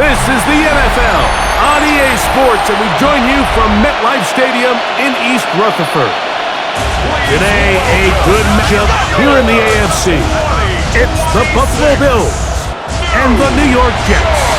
This is the NFL on EA Sports, and we join you from MetLife Stadium in East Rutherford. Today, a good matchup here in the AFC. It's the Buffalo Bills and the New York Jets.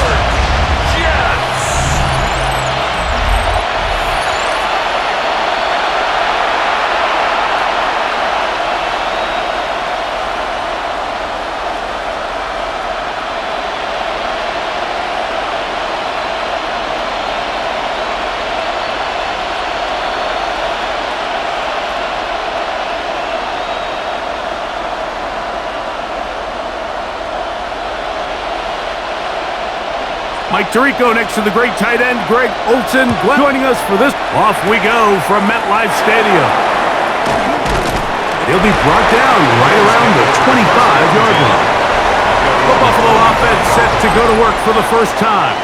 Mike Tirico next to the great tight end, Greg Olsen, joining us for this. Off we go from MetLife Stadium. He'll be brought down right around the 25-yard line. The Buffalo offense set to go to work for the first time.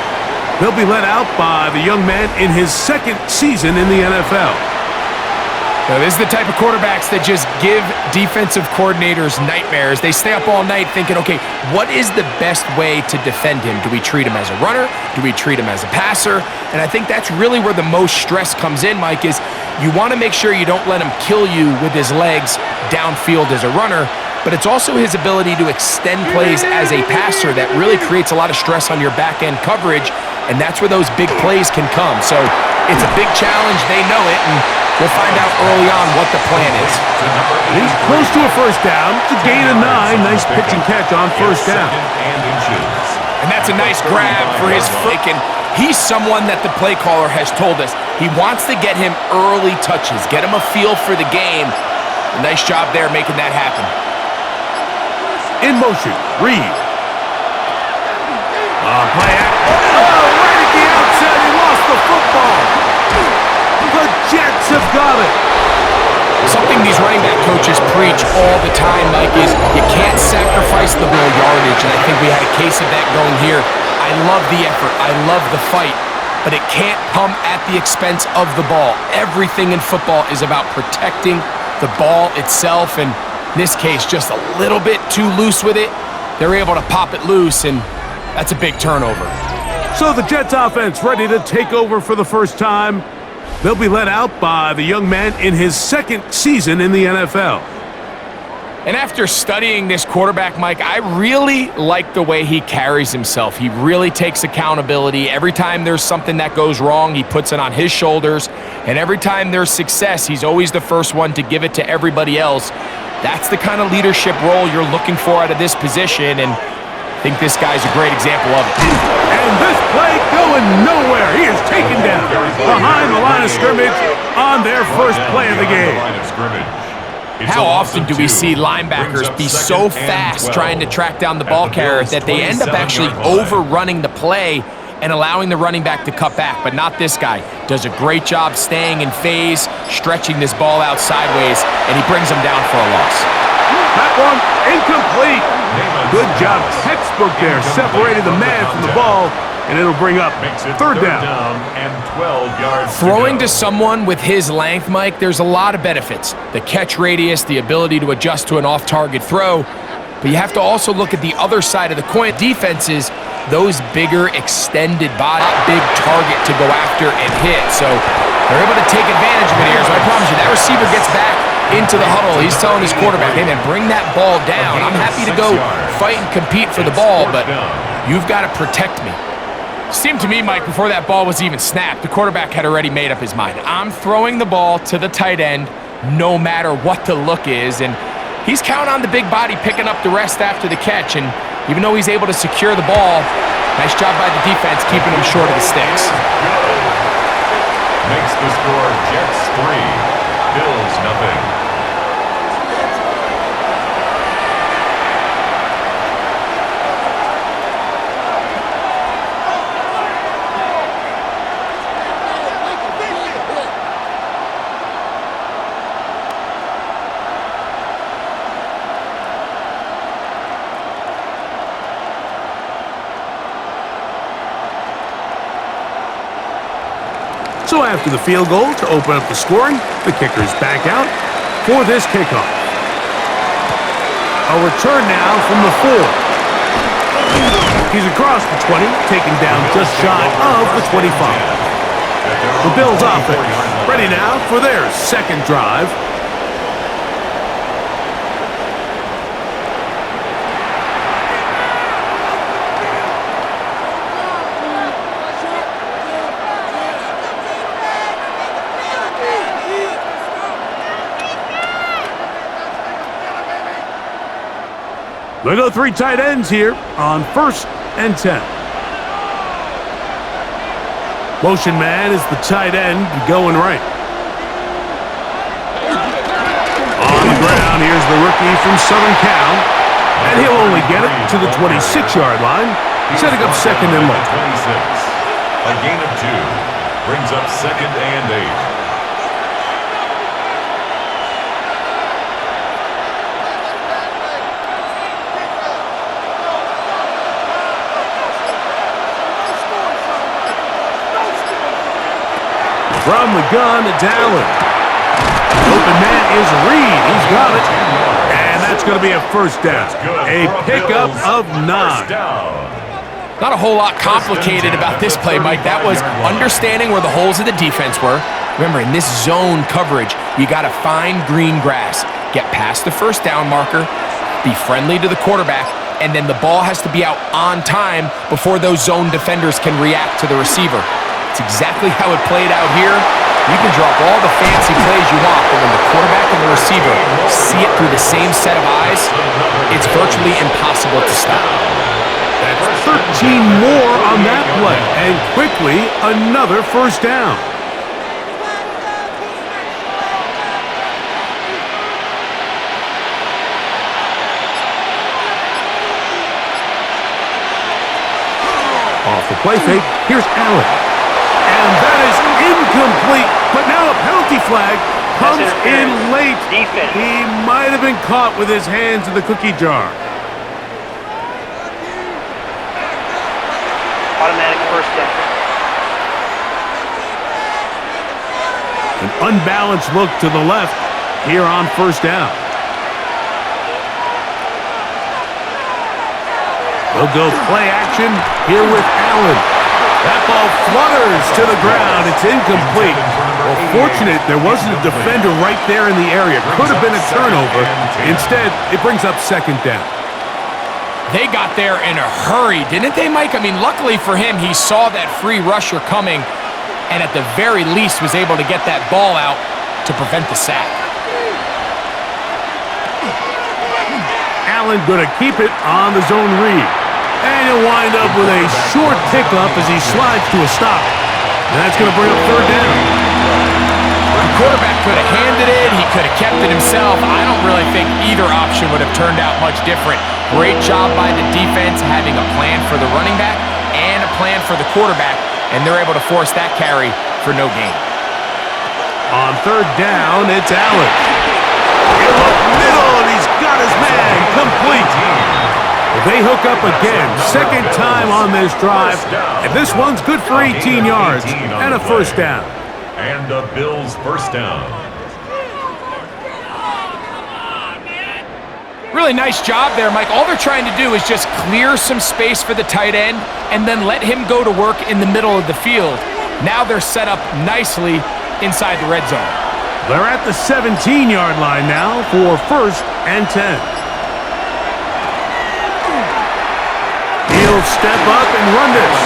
They'll be led out by the young man in his second season in the NFL. Now, this is the type of quarterbacks that just give defensive coordinators nightmares. They stay up all night thinking, okay, what is the best way to defend him? Do we treat him as a runner? Do we treat him as a passer? And I think that's really where the most stress comes in, Mike, is you want to make sure you don't let him kill you with his legs downfield as a runner, but it's also his ability to extend plays as a passer that really creates a lot of stress on your back-end coverage, and that's where those big plays can come. So it's a big challenge. They know it, and we'll find out early on what the plan is. He's close to a first down. It's a gain of 9. Nice pitch and catch on first down. And that's a nice grab for his flick. And he's someone that the play caller has told us he wants to get him early touches, get him a feel for the game. A nice job there making that happen. In motion, Reed. Play action. Oh, right at the outset, he lost the football. The Jets have got it. Something these running back coaches preach all the time, Mike, is you can't sacrifice the ball yardage, and I think we had a case of that going here. I love the effort. I love the fight, but it can't come at the expense of the ball. Everything in football is about protecting the ball itself, and in this case, just a little bit too loose with it. They're able to pop it loose, and that's a big turnover. So the Jets offense ready to take over for the first time. They'll be led out by the young man in his second season in the NFL. And after studying this quarterback, Mike, I really like the way he carries himself. He really takes accountability. Every time there's something that goes wrong, he puts it on his shoulders. And every time there's success, he's always the first one to give it to everybody else. That's the kind of leadership role you're looking for out of this position, and I think this guy's a great example of it. And this play going nowhere. He is taken down behind the line of scrimmage on their first play of the game. How often do we see linebackers be so fast trying to track down the ball carrier that they end up actually overrunning the play and allowing the running back to cut back? But not this guy. Does a great job staying in phase, stretching this ball out sideways, and he brings him down for a loss. That one incomplete. Good job, textbook there, separating the man from the ball, and it'll bring up third down. And 12 yards. Throwing to someone with his length, Mike, there's a lot of benefits. The catch radius, the ability to adjust to an off-target throw, but you have to also look at the other side of the coin. Defenses, those bigger, extended body, big target to go after and hit. So they're able to take advantage of it here. So I promise you, that receiver gets back into the huddle. He's telling his quarterback, hey man, bring that ball down. I'm happy to go fight and compete for the ball, but you've got to protect me. Seemed to me, Mike, before that ball was even snapped, the quarterback had already made up his mind. I'm throwing the ball to the tight end no matter what the look is, and he's counting on the big body picking up the rest after the catch, and even though he's able to secure the ball, nice job by the defense keeping him short of the sticks. Makes the score Jets 3, Bills nothing. So after the field goal to open up the scoring, the kicker's back out for this kickoff. A return now from the 4. He's across the 20, taken down just shy of the 25. The Bills offense ready now for their second drive. They go 3 tight ends here on 1st and 10. Motion man is the tight end going right. On the ground, here's the rookie from Southern Cal. And he'll only get it to the 26-yard line, setting up 2nd and long. 26. A gain of 2 brings up 2nd and 8. From the gun, it's Allen. Open man is Reed. He's got it. And that's going to be a 1st down. A pickup of 9. Not a whole lot complicated about this play, Mike. That was understanding where the holes of the defense were. Remember, in this zone coverage, you got to find green grass. Get past the 1st down marker, be friendly to the quarterback, and then the ball has to be out on time before those zone defenders can react to the receiver. It's exactly how it played out here. You can drop all the fancy plays you want, but when the quarterback and the receiver see it through the same set of eyes, it's virtually impossible to stop. That's 13 more on that play, and quickly another 1st down. Off the play fake, here's Allen. And that is incomplete, but now a penalty flag comes in late. He might have been caught with his hands in the cookie jar. Automatic 1st down. An unbalanced look to the left here on 1st down. They'll go play action here with Allen. That ball flutters to the ground. It's incomplete. Well, fortunate there wasn't a defender right there in the area. Could have been a turnover. Instead, it brings up 2nd down. They got there in a hurry, didn't they, Mike? I mean, luckily for him, he saw that free rusher coming and at the very least was able to get that ball out to prevent the sack. Allen going to keep it on the zone read. And he'll wind up with a short pickup as he slides to a stop. And that's going to bring up 3rd down. The quarterback could have handed it. He could have kept it himself. I don't really think either option would have turned out much different. Great job by the defense having a plan for the running back and a plan for the quarterback, and they're able to force that carry for no gain. On 3rd down, it's Allen. He'll look middle, and he's got his man complete. They hook up again, 2nd time on this drive, and this one's good for 18 yards and a 1st down. And the Bills' 1st down. Really nice job there, Mike. All they're trying to do is just clear some space for the tight end and then let him go to work in the middle of the field. Now they're set up nicely inside the red zone. They're at the 17-yard line now for 1st and 10. He'll step up and run this.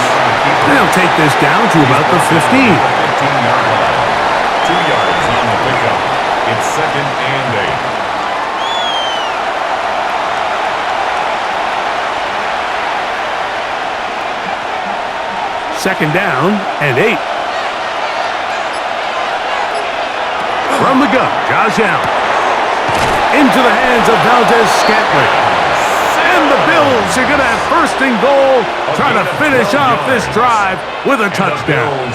They'll take this down to about the 15. 15-yard line. 2 yards on the pickup. It's 2nd and 8. 2nd down and 8. From the gun, Josh Allen. Into the hands of Valdez-Scantling. And the Bills are going to have 1st and goal, trying to finish off this drive with a touchdown.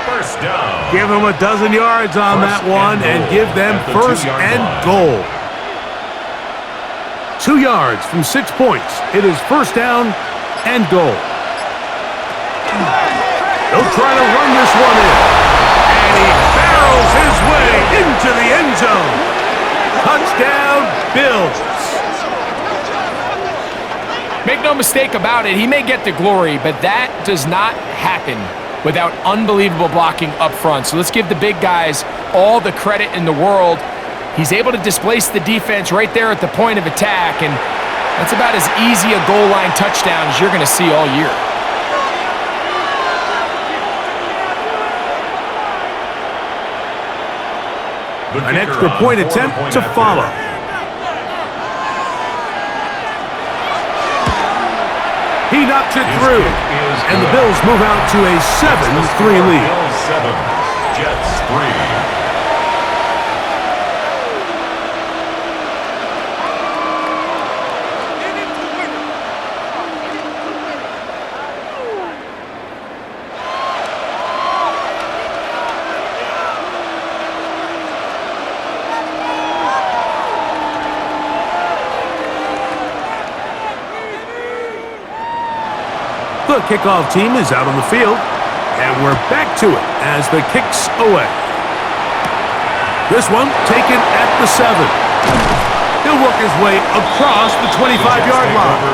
1st down. Give them a dozen yards on that one and give them 1st and goal. 2 yards from 6 points. It is 1st down and goal. They'll try to run this one in. And he barrels his way into the end zone. Touchdown, Bills. Make no no mistake about it, he may get the glory, but that does not happen without unbelievable blocking up front. So let's give the big guys all the credit in the world. He's able to displace the defense right there at the point of attack, and that's about as easy a goal line touchdown as you're going to see all year. An extra point attempt to follow. He knocks it through, and the Bills move out to a 7-3 lead. Bills 7, Jets 3. The kickoff team is out on the field, and we're back to it as the kick's away. This one taken at the 7. He'll work his way across the 25-yard line.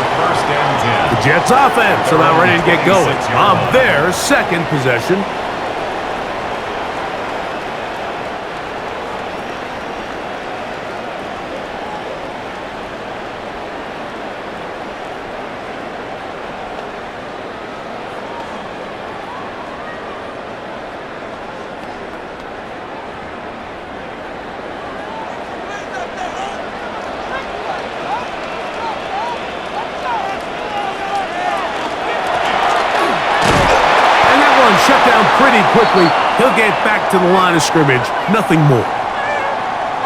The Jets offense are now ready to get going on their second possession. Shut down pretty quickly. He'll get back to the line of scrimmage. Nothing more.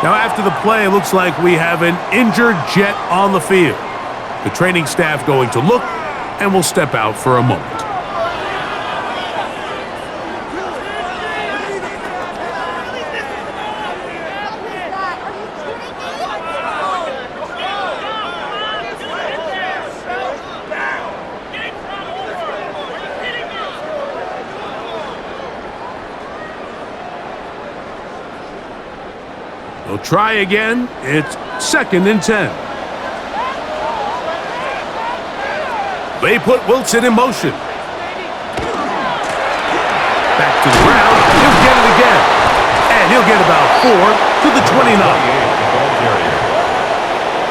Now after the play, it looks like we have an injured Jet on the field. The training staff going to look, and we'll step out for a moment. They'll try again. It's 2nd and 10. They put Wilson in motion. Back to the ground. He'll get it again. And he'll get about 4 to the 29.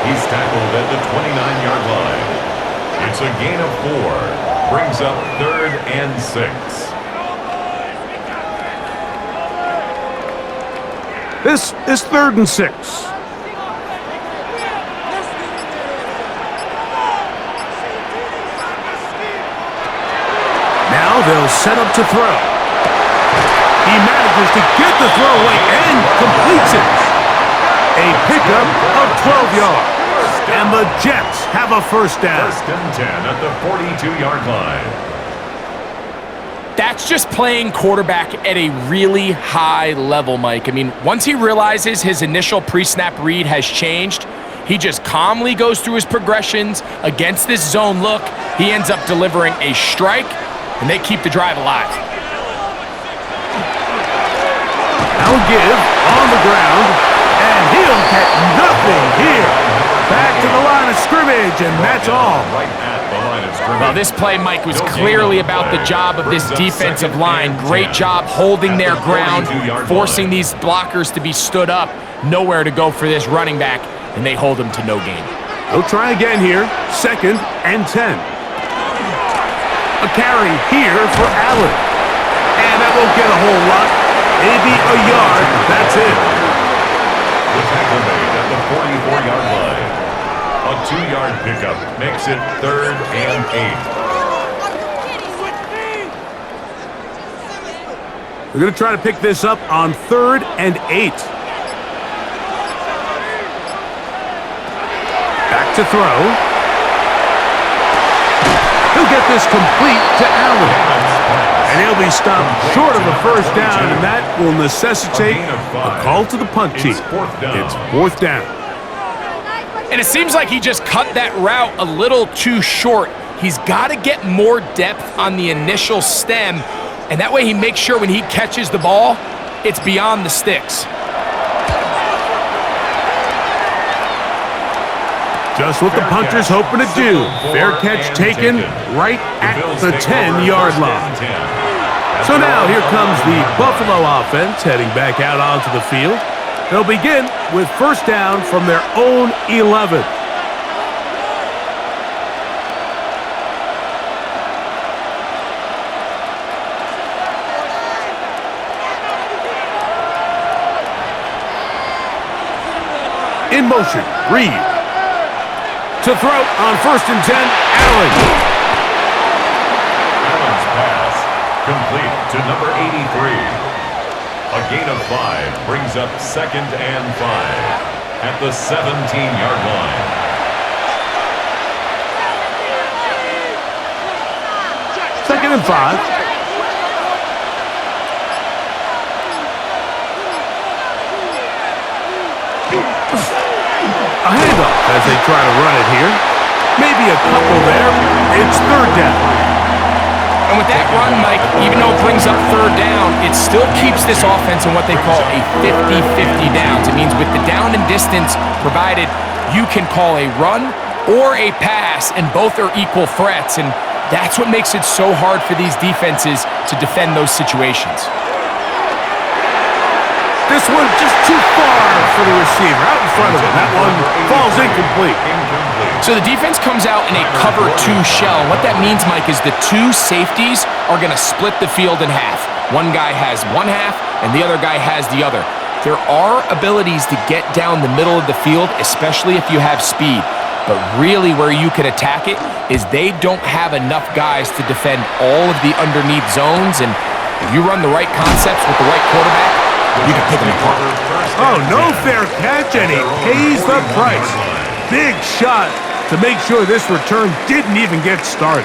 He's tackled at the 29-yard line. It's a gain of 4. Brings up 3rd and 6. This is 3rd and 6. Now they'll set up to throw. He manages to get the throw away and completes it. A pickup of 12 yards. And the Jets have a first down. 1st and 10 at the 42-yard line. That's just playing quarterback at a really high level, Mike. I mean, once he realizes his initial pre-snap read has changed, he just calmly goes through his progressions against this zone look. He ends up delivering a strike, and they keep the drive alive. Now give on the ground, and he'll get nothing here. Back to the line of scrimmage, and that's all. Right at the line of scrimmage. Well, this play, Mike, was clearly about the job of this defensive line. Great job holding their ground, forcing these blockers to be stood up. Nowhere to go for this running back, and they hold him to no gain. They'll try again here, 2nd and 10. A carry here for Allen. And that won't get a whole lot. Maybe a yard, that's it. The tackle made at the 44-yard line. A 2-yard pickup makes it 3rd and 8. We're going to try to pick this up on 3rd and 8. Back to throw. He'll get this complete to Allen. And he'll be stopped short of a first down, and that will necessitate a call to the punt team. It's 4th down. And it seems like he just cut that route a little too short. He's got to get more depth on the initial stem, and that way he makes sure when he catches the ball, it's beyond the sticks. To Just what the punter's hoping to do. Fair catch taken right at the 10-yard line. So now here comes the Buffalo offense heading back out onto the field. They'll begin with first down from their own 11. In motion, Reed. To throw on first and 10, Allen. Allen's pass complete to number 83. A gain of 5 brings up second and 5 at the 17-yard line. Second and 5. A handoff as they try to run it here. Maybe a couple there. It's third down. And with that run, Mike, even though it brings up third down, it still keeps this offense in what they call a 50-50 downs. It means with the down and distance provided, you can call a run or a pass, and both are equal threats. And that's what makes it so hard for these defenses to defend those situations. This one just too far for the receiver. Out in front of him. That one falls incomplete. So the defense comes out in a cover 2 shell. And what that means, Mike, is the 2 safeties are going to split the field in half. One guy has one half, and the other guy has the other. There are abilities to get down the middle of the field, especially if you have speed. But really where you can attack it is they don't have enough guys to defend all of the underneath zones. And if you run the right concepts with the right quarterback, you can pick them apart. Oh, no fair catch, and he pays the price. Big shot to make sure this return didn't even get started.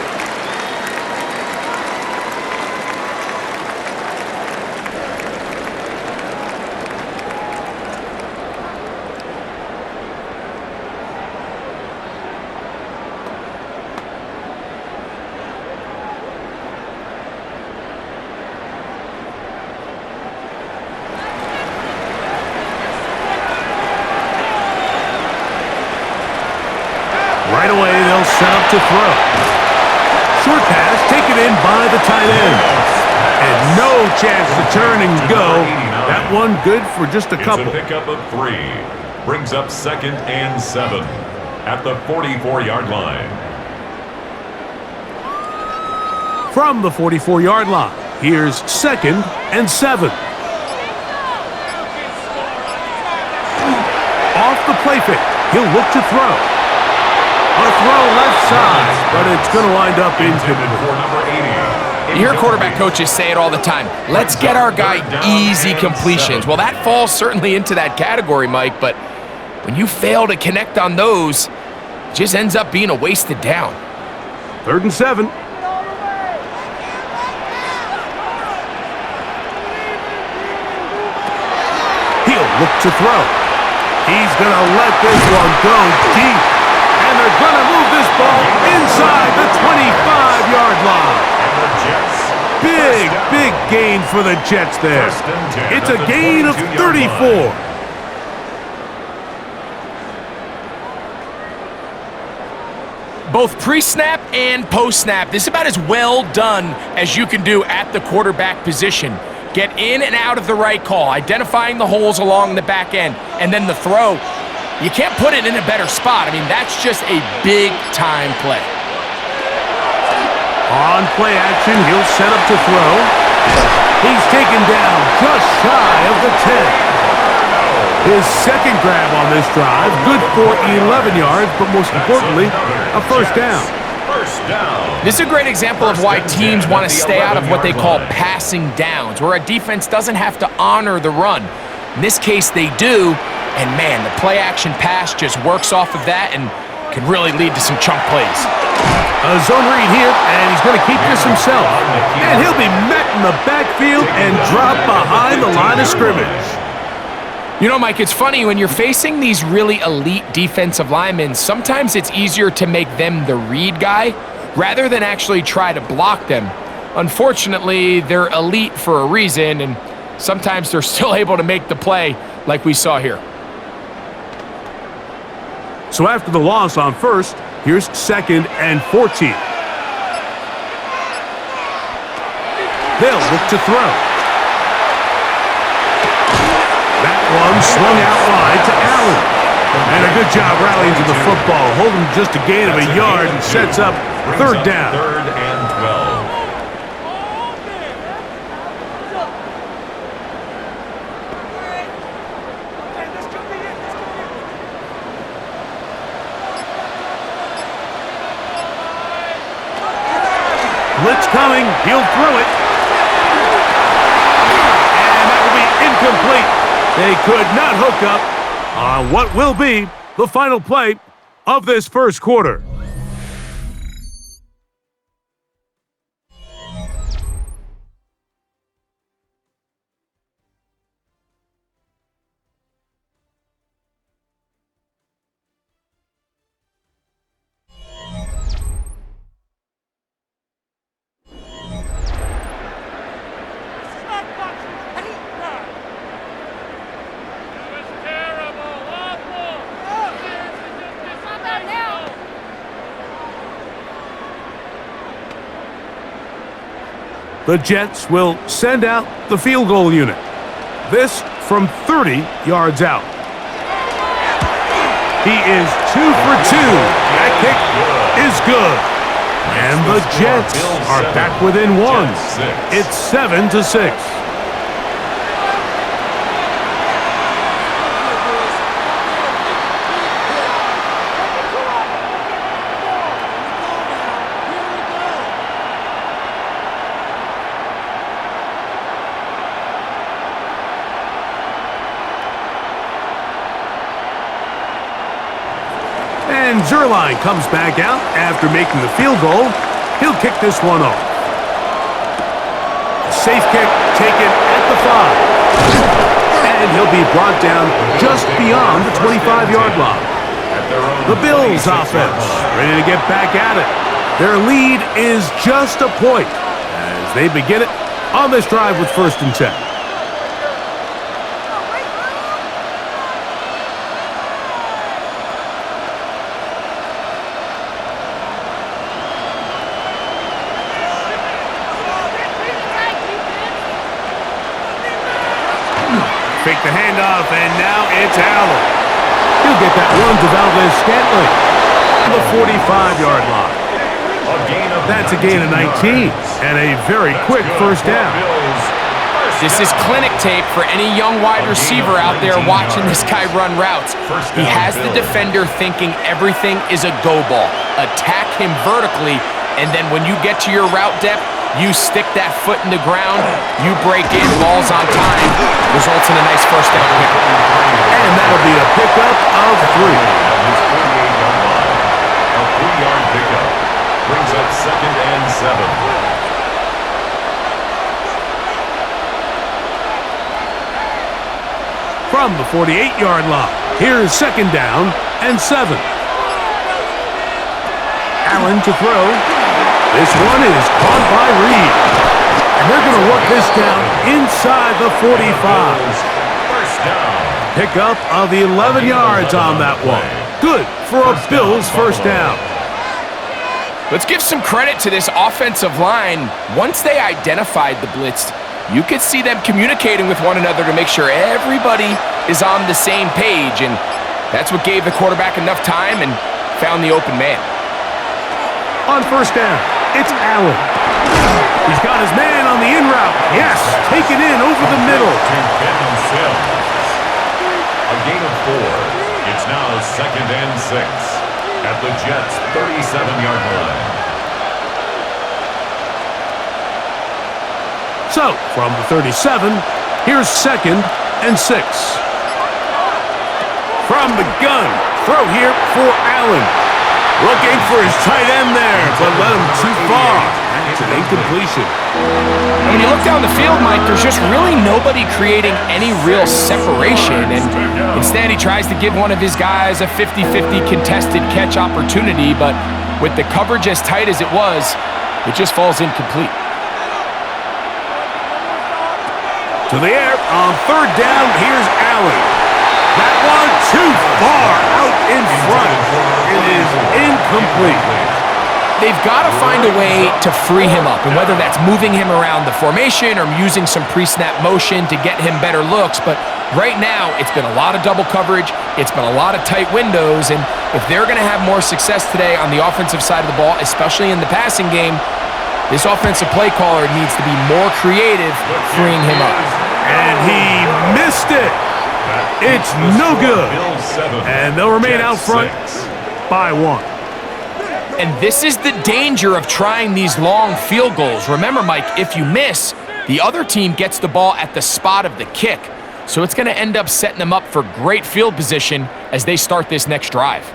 Right away, they'll set up to throw. Short pass taken in by the tight end. And no chance to turn and go. That one good for just a couple. It's a pickup of 3. Brings up second and 7 at the 44-yard line. From the 44-yard line, here's second and 7. Off the play fake, he'll look to throw. A throw left side, but it's going to wind up incomplete. You hear quarterback coaches say it all the time. Let's get our guy easy completions. Well, that falls certainly into that category, Mike, but when you fail to connect on those, it just ends up being a wasted down. Third and 7. He'll look to throw. He's going to let this one go deep. And they're going to move this ball inside the 25-yard line. Big gain for the Jets there. It's a gain of 34. Both pre-snap and post-snap, this is about as well done as you can do at the quarterback position. Get in and out of the right call, identifying the holes along the back end, and then the throw. You can't put it in a better spot. I mean, that's just a big-time play. On play action, he'll set up to throw. He's taken down just shy of the 10. His second grab on this drive, good for 11 yards, but most importantly, a first down. This is a great example of why teams want to stay out of what they call passing downs, where a defense doesn't have to honor the run. In this case, they do. And man, the play-action pass just works off of that and can really lead to some chunk plays. A zone read here, and he's going to keep this himself. And he'll be met in the backfield and dropped behind the line of scrimmage. You know, Mike, it's funny, when you're facing these really elite defensive linemen, sometimes it's easier to make them the read guy rather than actually try to block them. Unfortunately, they're elite for a reason, and sometimes they're still able to make the play like we saw here. So after the loss on first, here's 2nd and 14. They'll look to throw. That one swung out wide to Allen. And a good job rallying to the football, holding just a gain of a yard and sets up 3rd down. 3rd and 12. Blitz coming. He'll throw it. And that will be incomplete. They could not hook up on what will be the final play of this first quarter. The Jets will send out the field goal unit. This from 30 yards out. He is 2 for 2. That kick is good. And the Jets are back within 1. It's 7-6. And Zerline comes back out after making the field goal. He'll kick this one off. A safe kick taken at the 5. And he'll be brought down just beyond the 25-yard line. The Bills offense ready to get back at it. Their lead is just a point as they begin it on this drive with 1st and 10. Fake the handoff, and now it's Allen. He'll get that one to Valdez-Scantling. The 45-yard line. That's a gain of 19, and a very quick 1st down. This is clinic tape for any young wide receiver out there watching this guy run routes. He has the defender thinking everything is a go ball. Attack him vertically, and then when you get to your route depth, you stick that foot in the ground, you break in, balls on time, results in a nice 1st down pickup. And that'll be a pickup of 3. A 3-yard pickup brings up 2nd and 7. From the 48-yard line, here's 2nd down and 7. Allen to throw. This one is caught by Reed. And they're going to work this down inside the 45. 1st down. Pickup of 11 yards on that one. Good for a Bills 1st down. Let's give some credit to this offensive line. Once they identified the blitz, you could see them communicating with one another to make sure everybody is on the same page. And that's what gave the quarterback enough time and found the open man. On 1st down, it's Allen. He's got his man on the in route. Yes, take it in over the middle. A gain of 4. It's now 2nd and 6 at the Jets' 37-yard line. So, from the 37, here's 2nd and 6. From the gun, throw here for Allen. Looking for his tight end there, but led him too far. That's an incompletion. When you look down the field, Mike, there's just really nobody creating any real separation. And instead, he tries to give one of his guys a 50-50 contested catch opportunity, but with the coverage as tight as it was, it just falls incomplete. To the air, on 3rd down, here's Allen. That one too far out in front. Incomplete. They've got to find a way to free him up, and whether that's moving him around the formation or using some pre-snap motion to get him better looks. But right now, it's been a lot of double coverage. It's been a lot of tight windows, and if they're going to have more success today on the offensive side of the ball, especially in the passing game, this offensive play caller needs to be more creative, freeing him up. And he missed it. It's no good. And they'll remain out front by 1. And this is the danger of trying these long field goals. Remember, Mike, if you miss, the other team gets the ball at the spot of the kick. So it's going to end up setting them up for great field position as they start this next drive.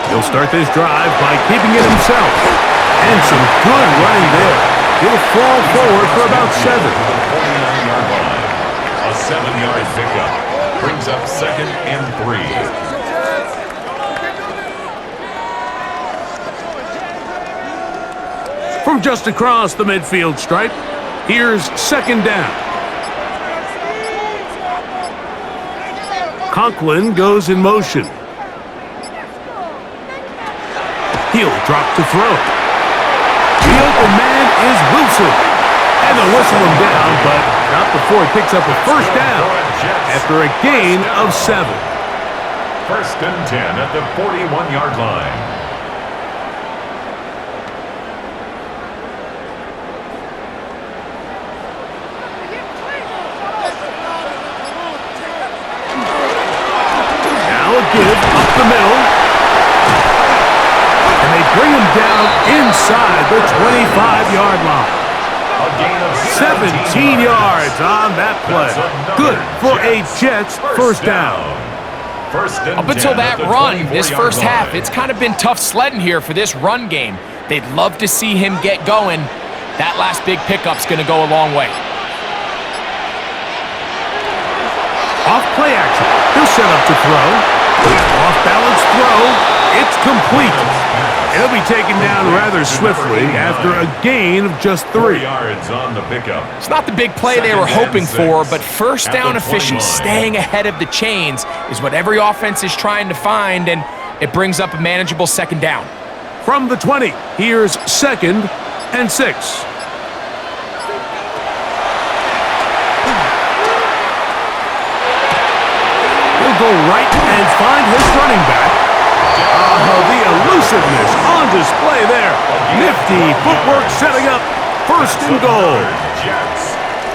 He'll start this drive by keeping it himself. And some good running there. He'll fall forward for about 7. 49-yard line. A 7-yard pickup. Brings up 2nd and 3. From just across the midfield stripe, here's 2nd down. Conklin goes in motion. He'll drop to throw. The open man is Wilson. And they'll whistle him down, but not before he picks up a first down after a gain of 7. 1st and 10 at the 41-yard line. Now a give up the middle. And they bring him down inside the 25-yard line. A gain of 17 yards on that play. Good for a Jets first down. Up until that run, this first half, it's kind of been tough sledding here for this run game. They'd love to see him get going. That last big pickup's going to go a long way. Off play action. He'll set up to throw. Off balance throw. It's complete. He'll be taken down rather swiftly after a gain of just 3 yards on the pickup. It's not the big play they were hoping for, but first down efficiency, staying ahead of the chains, is what every offense is trying to find, and it brings up a manageable 2nd down. From the 20, here's 2nd and 6. He'll go right and find his running back. The elusiveness on display there. Nifty footwork setting up 1st and goal.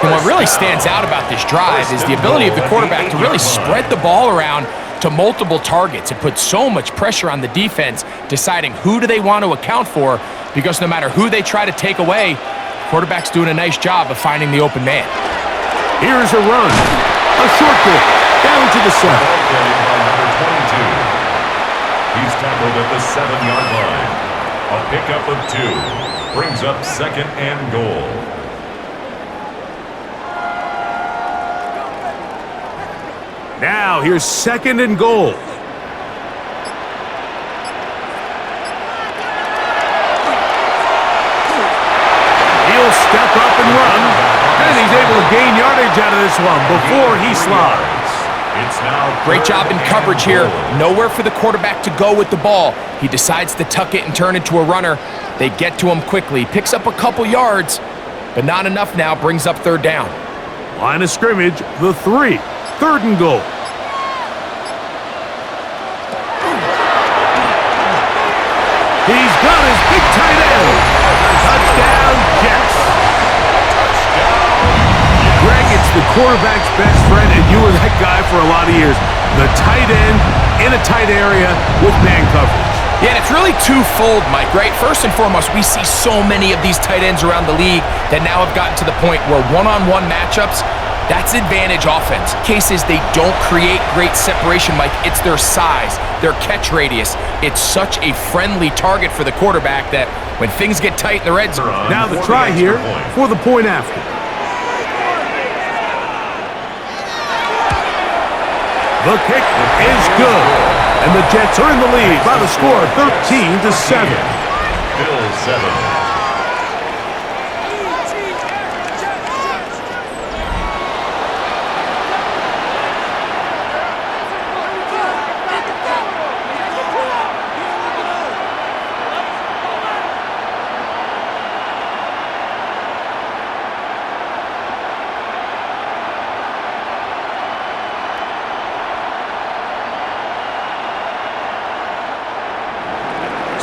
And what really stands out about this drive is the ability of the quarterback to really spread the ball around to multiple targets. It puts so much pressure on the defense deciding who do they want to account for, because no matter who they try to take away, the quarterback's doing a nice job of finding the open man. Here's a run. A short kick down to the 7. He's tackled at the 7-yard line. A pickup of 2. Brings up 2nd and goal. Now here's 2nd and goal. He'll step up and run. And he's able to gain yardage out of this one before he slides. Great job in coverage here. Nowhere for the quarterback to go with the ball. He decides to tuck it and turn into a runner. They get to him quickly. Picks up a couple yards, but not enough now. Brings up 3rd down. Line of scrimmage, the 3. 3rd and goal. He's got his big tight end. Touchdown, Jets. Greg, it's the quarterback's best friend, and you were that guy for a lot of years. The tight end in a tight area with man coverage. Yeah, and it's really twofold, Mike, right? First and foremost, we see so many of these tight ends around the league that now have gotten to the point where one-on-one matchups, that's advantage offense. Cases they don't create great separation, Mike. It's their size, their catch radius. It's such a friendly target for the quarterback that when things get tight in the red zone. Now the try here for the point after. The kick is good. And the Jets are in the lead by the score of 13-7. Bills 7.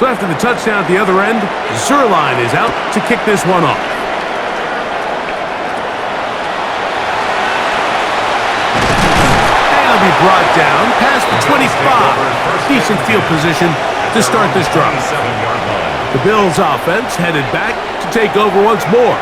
So after the touchdown at the other end, Zerline is out to kick this one off. And he'll be brought down past the 25. Decent field position to start this drive. The Bills offense headed back to take over once more.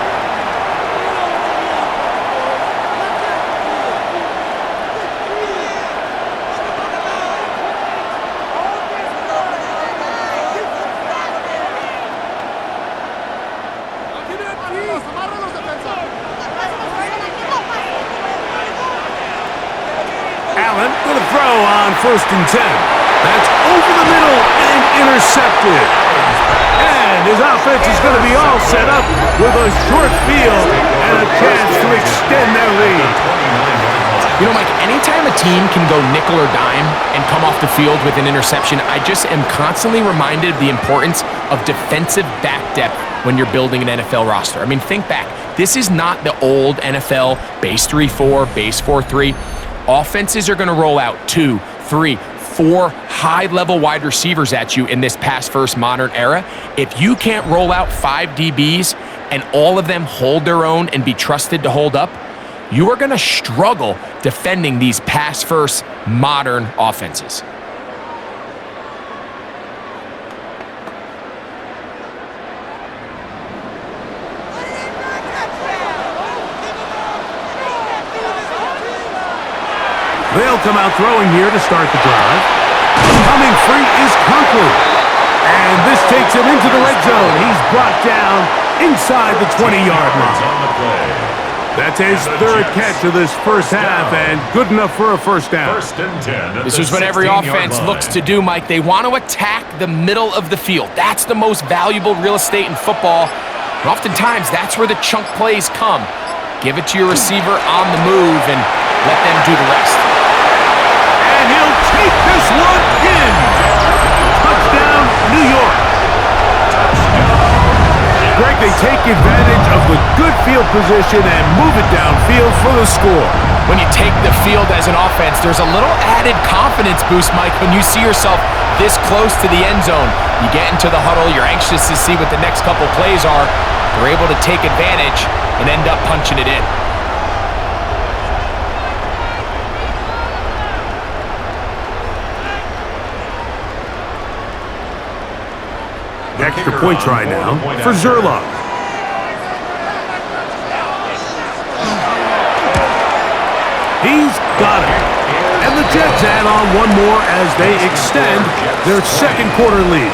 Allen with a throw on 1st and 10. That's over the middle and intercepted. And his offense is going to be all set up with a short field and a chance to extend their lead. You know, Mike, anytime a team can go nickel or dime and come off the field with an interception, I just am constantly reminded of the importance of defensive back depth when you're building an NFL roster. I mean, think back. This is not the old NFL base 3-4, base 4-3. Offenses are going to roll out 2, 3, 4 high-level wide receivers at you in this pass-first modern era. If you can't roll out 5 DBs and all of them hold their own and be trusted to hold up, you are going to struggle defending these pass-first modern offenses. They'll come out throwing here to start the drive. Coming free is Conklin. And this takes him into the red zone. He's brought down inside the 20-yard line. That's his third catch of this first half, and good enough for a first down. First and 10. This is what every offense looks to do, Mike. They want to attack the middle of the field. That's the most valuable real estate in football. And oftentimes, that's where the chunk plays come. Give it to your receiver on the move and let them do the rest. And he'll take this one in. Touchdown, New York. Greg, they take advantage of the good field position and move it downfield for the score. When you take the field as an offense, there's a little added confidence boost, Mike, when you see yourself this close to the end zone. You get into the huddle, you're anxious to see what the next couple plays are. They're able to take advantage and end up punching it in. Extra point try now for Zerline. He's got it. And the Jets add on one more as they extend their second quarter lead.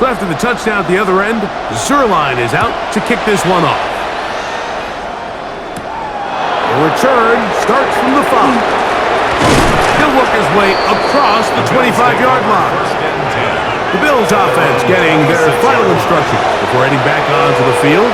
So after the touchdown at the other end, Zerline is out to kick this one off. The return starts from the 5. He'll work his way across the 25-yard line. The Bills offense getting their final instructions before heading back onto the field.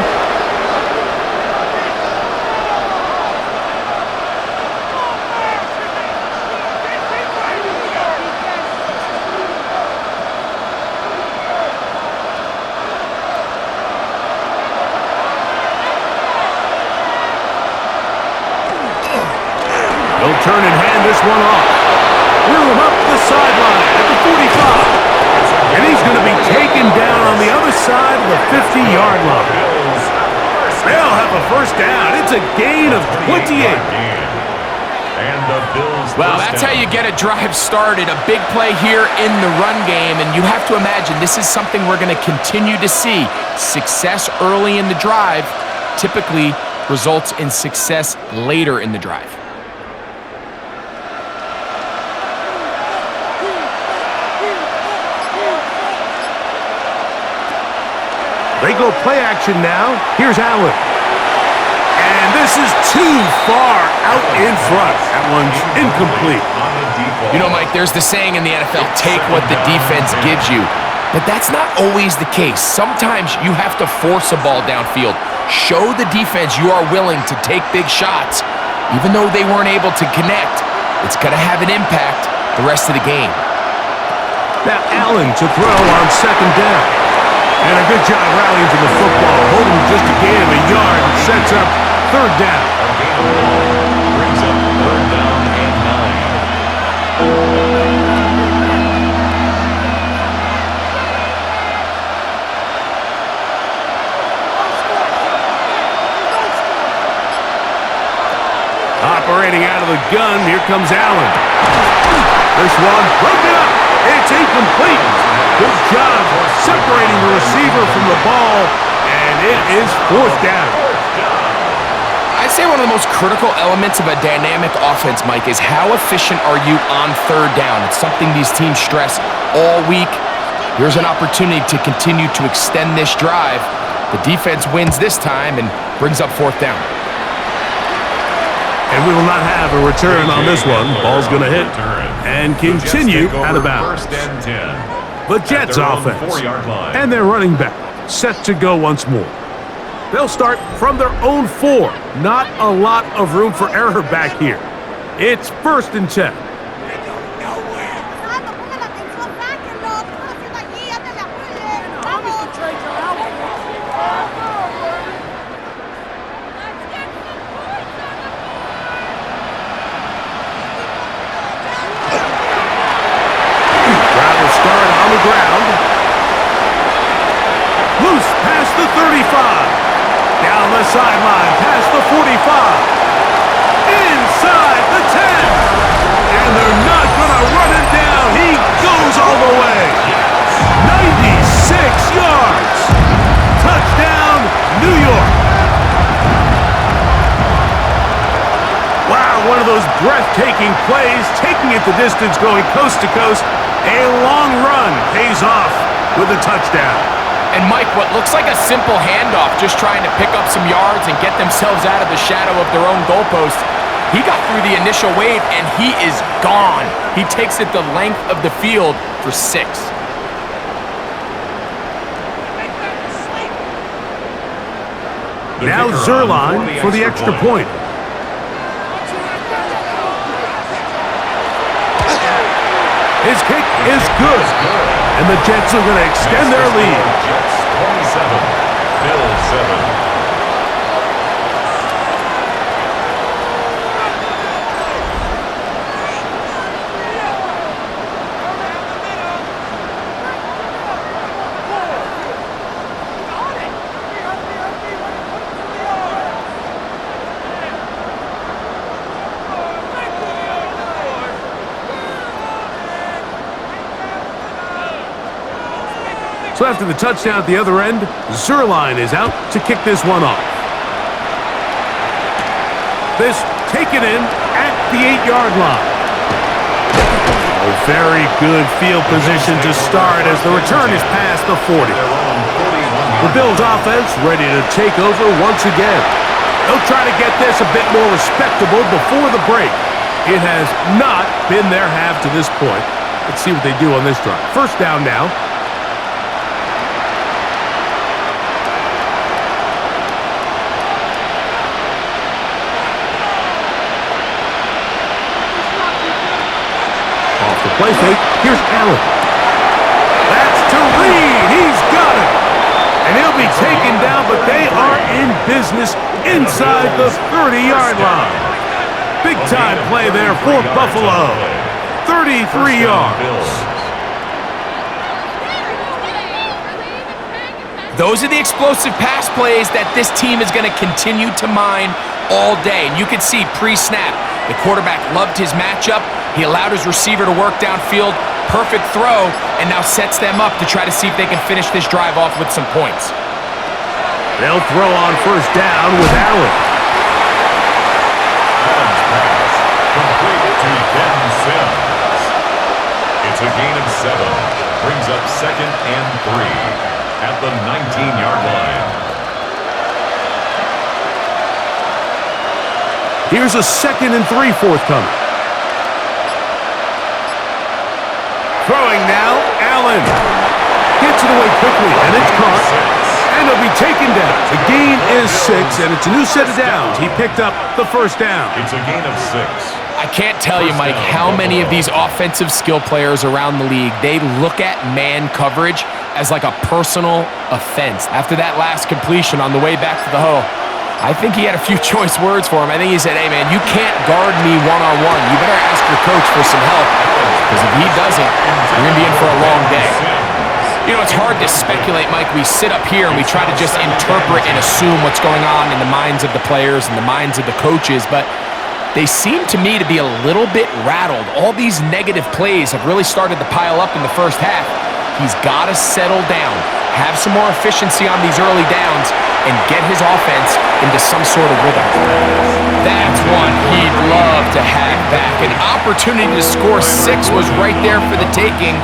He'll turn and hand this one off. Wheel him up the sideline at the 45. And he's going to be taken down on the other side of the 50-yard line. They'll have a first down. It's a gain of 28. And the Bills Well, that's how you get a drive started. A big play here in the run game, and you have to imagine this is something we're going to continue to see. Success early in the drive typically results in success later in the drive. They go play action now. Here's Allen. And this is too far out in front. That one's incomplete. You know, Mike, there's the saying in the NFL, take what the defense gives you. But that's not always the case. Sometimes you have to force a ball downfield. Show the defense you are willing to take big shots. Even though they weren't able to connect, it's going to have an impact the rest of the game. Now Allen to throw on second down. And a good job rallying to the football. Holding just a gain of a yard and sets up third down. Brings up third down and 9. Operating out of the gun, here comes Allen. This one broken up. It's incomplete. Good job separating the receiver from the ball, and it is fourth down. I'd say one of the most critical elements of a dynamic offense, Mike, is how efficient are you on third down? It's something these teams stress all week. Here's an opportunity to continue to extend this drive. The defense wins this time and brings up fourth down. And we will not have a return on this one. Ball's going to hit and continue out of bounds. The Jets offense and their running back set to go once more. They'll start from their own 4. Not a lot of room for error back here. It's 1st and 10. Start on the ground. Loose past the 35. Down the sideline past the 45. Inside the 10. And they're not going to run it down. He goes all the way. 96 yards. Touchdown, New York. Wow, one of those breathtaking plays, taking it the distance, going coast to coast. A long run pays off with a touchdown. And Mike, what looks like a simple handoff, just trying to pick up some yards and get themselves out of the shadow of their own goalpost. He got through the initial wave, and he is gone. He takes it the length of the field for 6. Now Zerline for the extra point. His kick is good. And the Jets are going to extend their lead. Jets 27, Bills 7. So after the touchdown at the other end, Zerline is out to kick this one off. This taken in at the 8-yard line. A very good field position to start as the return is past the 40. The Bills offense ready to take over once again. They'll try to get this a bit more respectable before the break. It has not been their half to this point. Let's see what they do on this drive. First down now. Play fake. Here's Allen. That's to Reed. He's got it. And he'll be taken down, but they are in business inside the 30-yard line. Big-time play there for Buffalo. 33 yards. Those are the explosive pass plays that this team is going to continue to mine all day. And you can see pre-snap, The quarterback loved his matchup. He allowed his receiver to work downfield. Perfect throw, and now sets them up to try to see if they can finish this drive off with some points. They'll throw on first down with Allen. Allen's pass complete to Ben Sims. It's a gain of 7. Brings up 2nd and 3 at the 19-yard line. Here's a 2nd and 3 forthcoming. Throwing now, Allen. Gets it away quickly, and it's caught. And he'll be taken down. The gain is 6, and it's a new set of downs. He picked up the first down. It's a gain of 6. I can't tell you, Mike, how many of these offensive skill players around the league, they look at man coverage as like a personal offense. After that last completion on the way back to the huddle, I think he had a few choice words for him. I think he said, hey, man, you can't guard me one-on-one. You better ask your coach for some help, because if he doesn't, you're going to be in for a long day. You know, it's hard to speculate, Mike. We sit up here and we try to just interpret and assume what's going on in the minds of the players and the minds of the coaches, but they seem to me to be a little bit rattled. All these negative plays have really started to pile up in the first half. He's got to settle down, have some more efficiency on these early downs, and get his offense into some sort of rhythm. That's one he'd love to have back. An opportunity to score 6 was right there for the taking.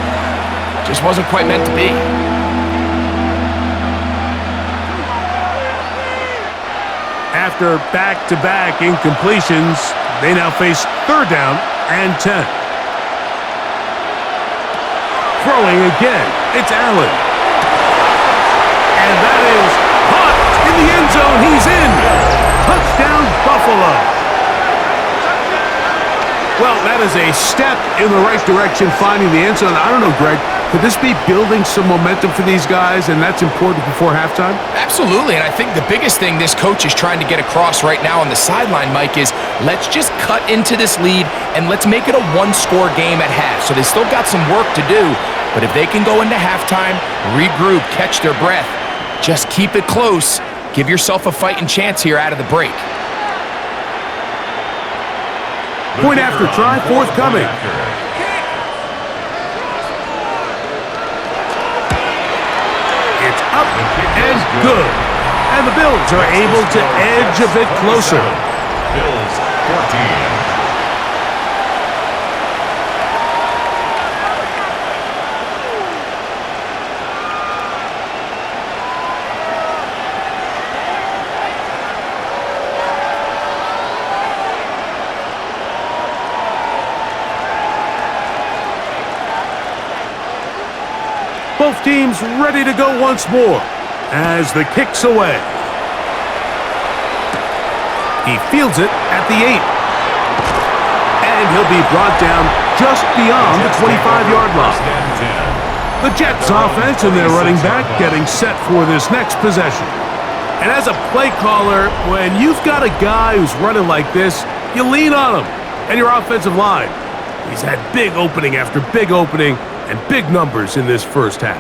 Just wasn't quite meant to be. After back-to-back incompletions, they now face 3rd down and 10. Throwing again, it's Allen. And that is caught in the end zone. He's in. Touchdown, Buffalo. Well, that is a step in the right direction, finding the end zone. I don't know, Greg. Could this be building some momentum for these guys, and that's important before halftime? Absolutely, and I think the biggest thing this coach is trying to get across right now on the sideline, Mike, is let's just cut into this lead and let's make it a one-score game at half. So they still got some work to do, but if they can go into halftime, regroup, catch their breath, just keep it close, give yourself a fighting chance here out of the break. Point after try, forthcoming. It's up and good. And the Bills are able to edge a bit closer. Bills 14. Both teams ready to go once more as the kick's away. He fields it at the 8. And he'll be brought down just beyond the 25-yard line. The Jets offense and their running back getting set for this next possession. And as a play caller, when you've got a guy who's running like this, you lean on him and your offensive line. He's had big opening after big opening and big numbers in this first half.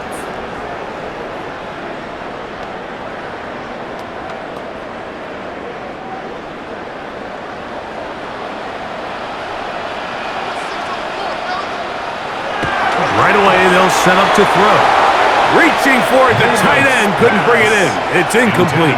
Right away, they'll set up to throw. Reaching for it, the tight end couldn't bring it in. It's incomplete.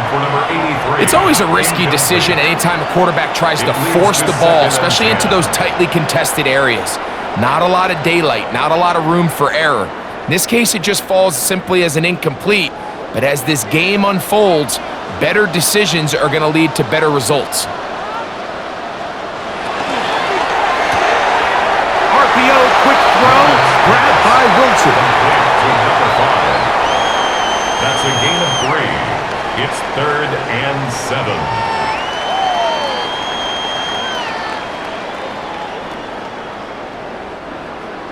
It's always a risky decision anytime a quarterback tries to force the ball, especially into those tightly contested areas. Not a lot of daylight, not a lot of room for error. In this case, it just falls simply as an incomplete. But as this game unfolds, better decisions are going to lead to better results. RPO, quick throw, grabbed by Wilson. That's a gain of 3. It's 3rd and 7.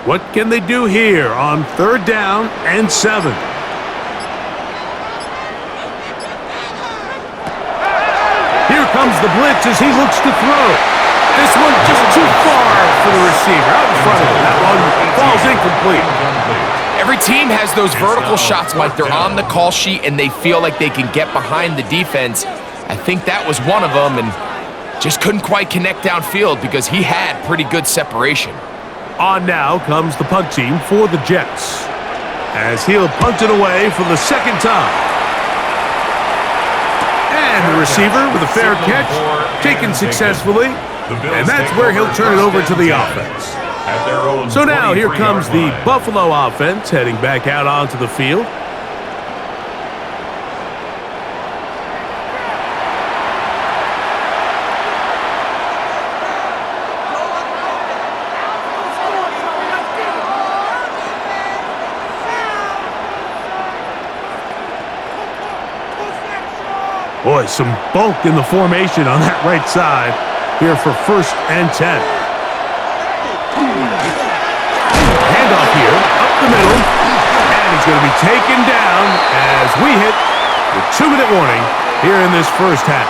What can they do here on 3rd down and 7? Here comes the blitz as he looks to throw. This one just too far for the receiver. Out in front of him. That one falls incomplete. Every team has those vertical shots, Mike. They're on the call sheet and they feel like they can get behind the defense. I think that was one of them, and Just couldn't quite connect downfield because he had pretty good separation. On now comes the punt team for the Jets, as he'll punt it away for the second time. And the receiver with a fair catch, taken successfully, and that's where he'll turn it over to the offense. So now here comes the Buffalo offense heading back out onto the field. Boy, some bulk in the formation on that right side here for 1st and 10. Handoff here, up the middle, and he's going to be taken down as we hit the 2-minute warning here in this first half.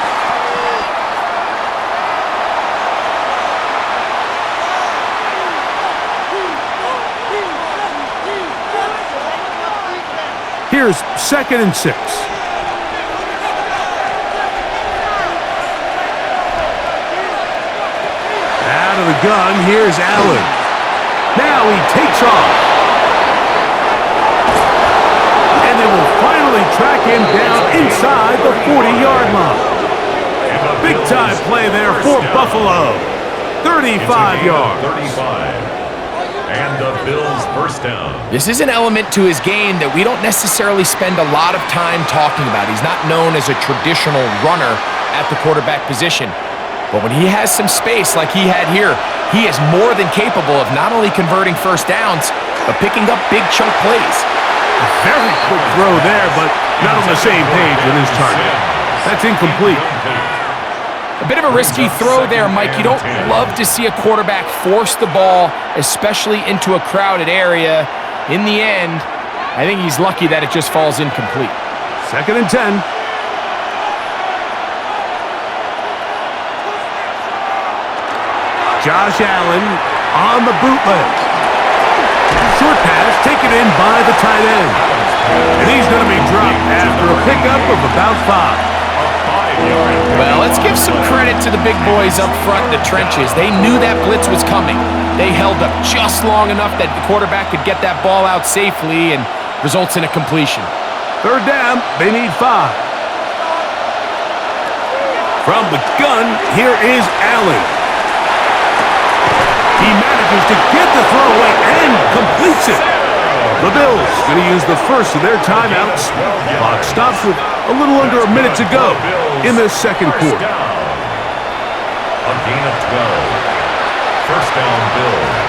Here's 2nd and 6. Out of the gun, here's Allen. Now he takes off. And they will finally track him down inside the 40-yard line. Big-time play there for Buffalo. 35 yards. 35. And the Bills first down. This is an element to his game that we don't necessarily spend a lot of time talking about. He's not known as a traditional runner at the quarterback position. But when he has some space like he had here, he is more than capable of not only converting first downs, but picking up big chunk plays. A very quick throw there, but not on the same page with his target. That's incomplete. A bit of a risky throw there, Mike. You don't love to see a quarterback force the ball, especially into a crowded area. In the end, I think he's lucky that it just falls incomplete. 2nd and 10. Josh Allen on the bootleg. Short pass taken in by the tight end. And he's going to be dropped after a pickup of about 5. Well, let's give some credit to the big boys up front in the trenches. They knew that blitz was coming. They held up just long enough that the quarterback could get that ball out safely and results in a completion. 3rd down, they need 5. From the gun, here is Allen. He manages to get the throw away and completes it. The Bills going to use the first of their timeouts. Clock stops with a little under a minute to go in the second quarter. A gain of 12. First down, Bills.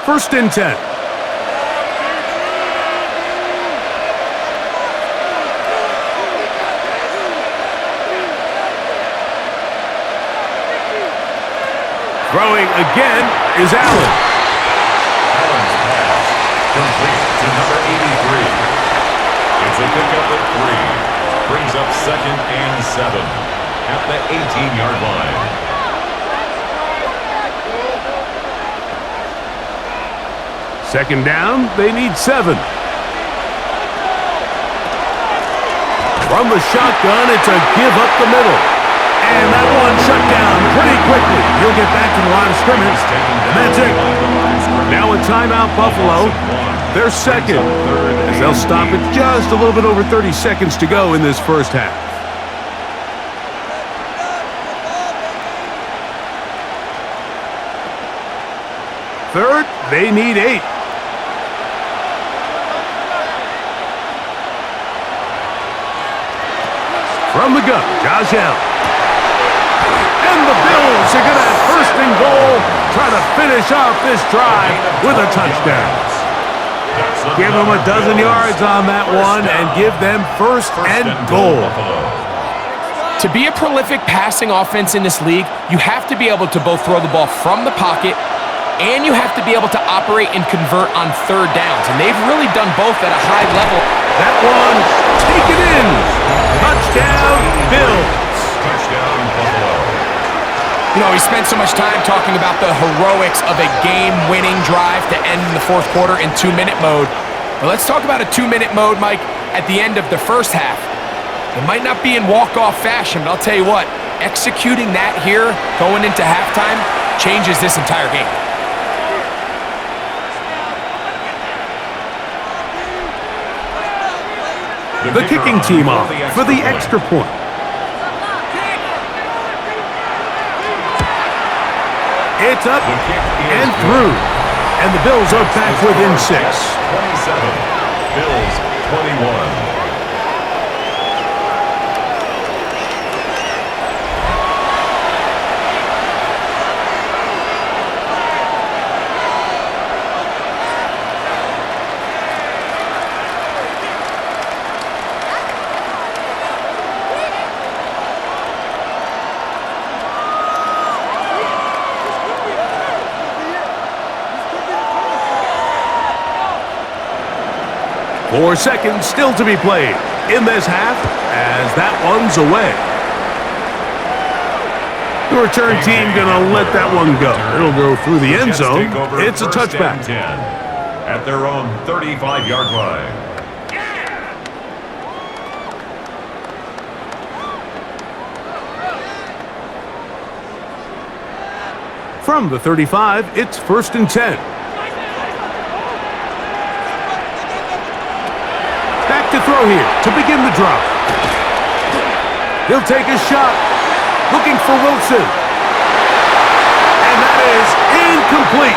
First and 10. Throwing again is Allen. Allen's pass complete to number 83. It's a pickup of 3. Brings up 2nd and 7 at the 18-yard line. Second down, they need 7. From the shotgun, it's a give up the middle. And that one shut down pretty quickly. He'll get back to the line of scrimmage, and that's it. Now a timeout, Buffalo. They're second, as they'll stop it just a little bit over 30 seconds to go in this first half. Third, they need 8. From the gun, Josh Allen. And the Bills are going to have 1st and goal, trying to finish off this drive with a touchdown. Give them a dozen yards on that one and give them 1st and goal. To be a prolific passing offense in this league, you have to be able to both throw the ball from the pocket and you have to be able to operate and convert on 3rd downs. And they've really done both at a high level. That one, take it in. Touchdown, Bills. Touchdown, Buffalo. You know, we spent so much time talking about the heroics of a game-winning drive to end in the fourth quarter in 2-minute mode. But let's talk about a 2-minute mode, Mike, at the end of the first half. It might not be in walk-off fashion, but I'll tell you what, executing that here going into halftime changes this entire game. The kicking team off for the extra point. It's up and through. And the Bills are back within 6. 27. Bills 21. Four seconds still to be played in this half as that one's away. The return team going to let that one go. It'll go through the end zone. It's a touchback. At their own 35-yard line. From the 35, it's 1st and 10. To throw here to begin the drop. He'll take a shot, looking for Wilson. And that is incomplete.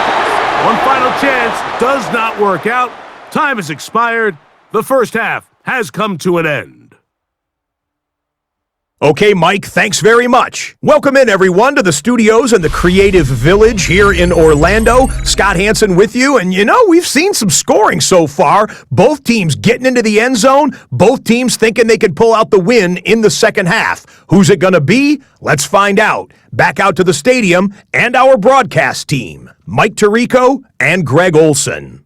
One final chance does not work out. Time has expired. The first half has come to an end. Okay, Mike, thanks very much. Welcome in, everyone, to the studios in the Creative Village here in Orlando. Scott Hansen with you, and you know, we've seen some scoring so far. Both teams getting into the end zone, both teams thinking they could pull out the win in the second half. Who's it going to be? Let's find out. Back out to the stadium and our broadcast team, Mike Tirico and Greg Olson.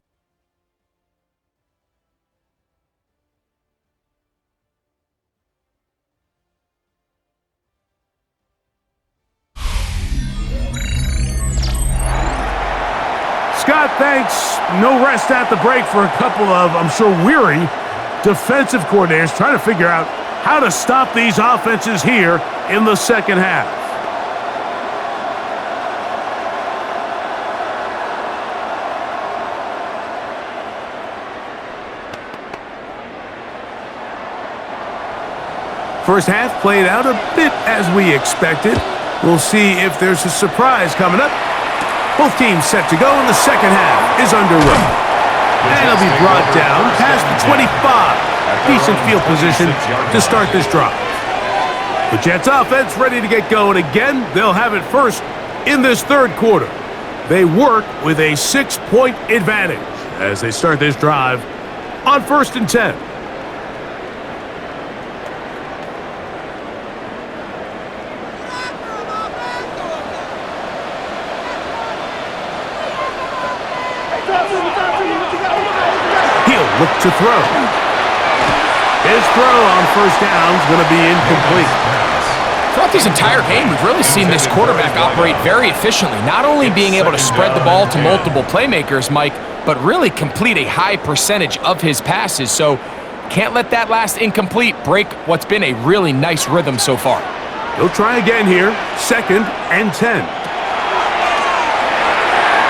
Scott, thanks. No rest at the break for a couple of, I'm sure, weary defensive coordinators trying to figure out how to stop these offenses here in the second half. First half played out a bit as we expected. We'll see if there's a surprise coming up. Both teams set to go, and the second half is underway. And it'll be brought down past the 25. Decent field position to start this drive. The Jets offense ready to get going again. They'll have it first in this third quarter. They work with a 6-point advantage as they start this drive on 1st and 10. He'll look to throw. His throw on first down is going to be incomplete. Throughout this entire game, we've really seen this quarterback operate very efficiently, not only being able to spread the ball to multiple playmakers, Mike, but really complete a high percentage of his passes. So can't let that last incomplete break what's been a really nice rhythm so far. He'll try again here, 2nd and 10.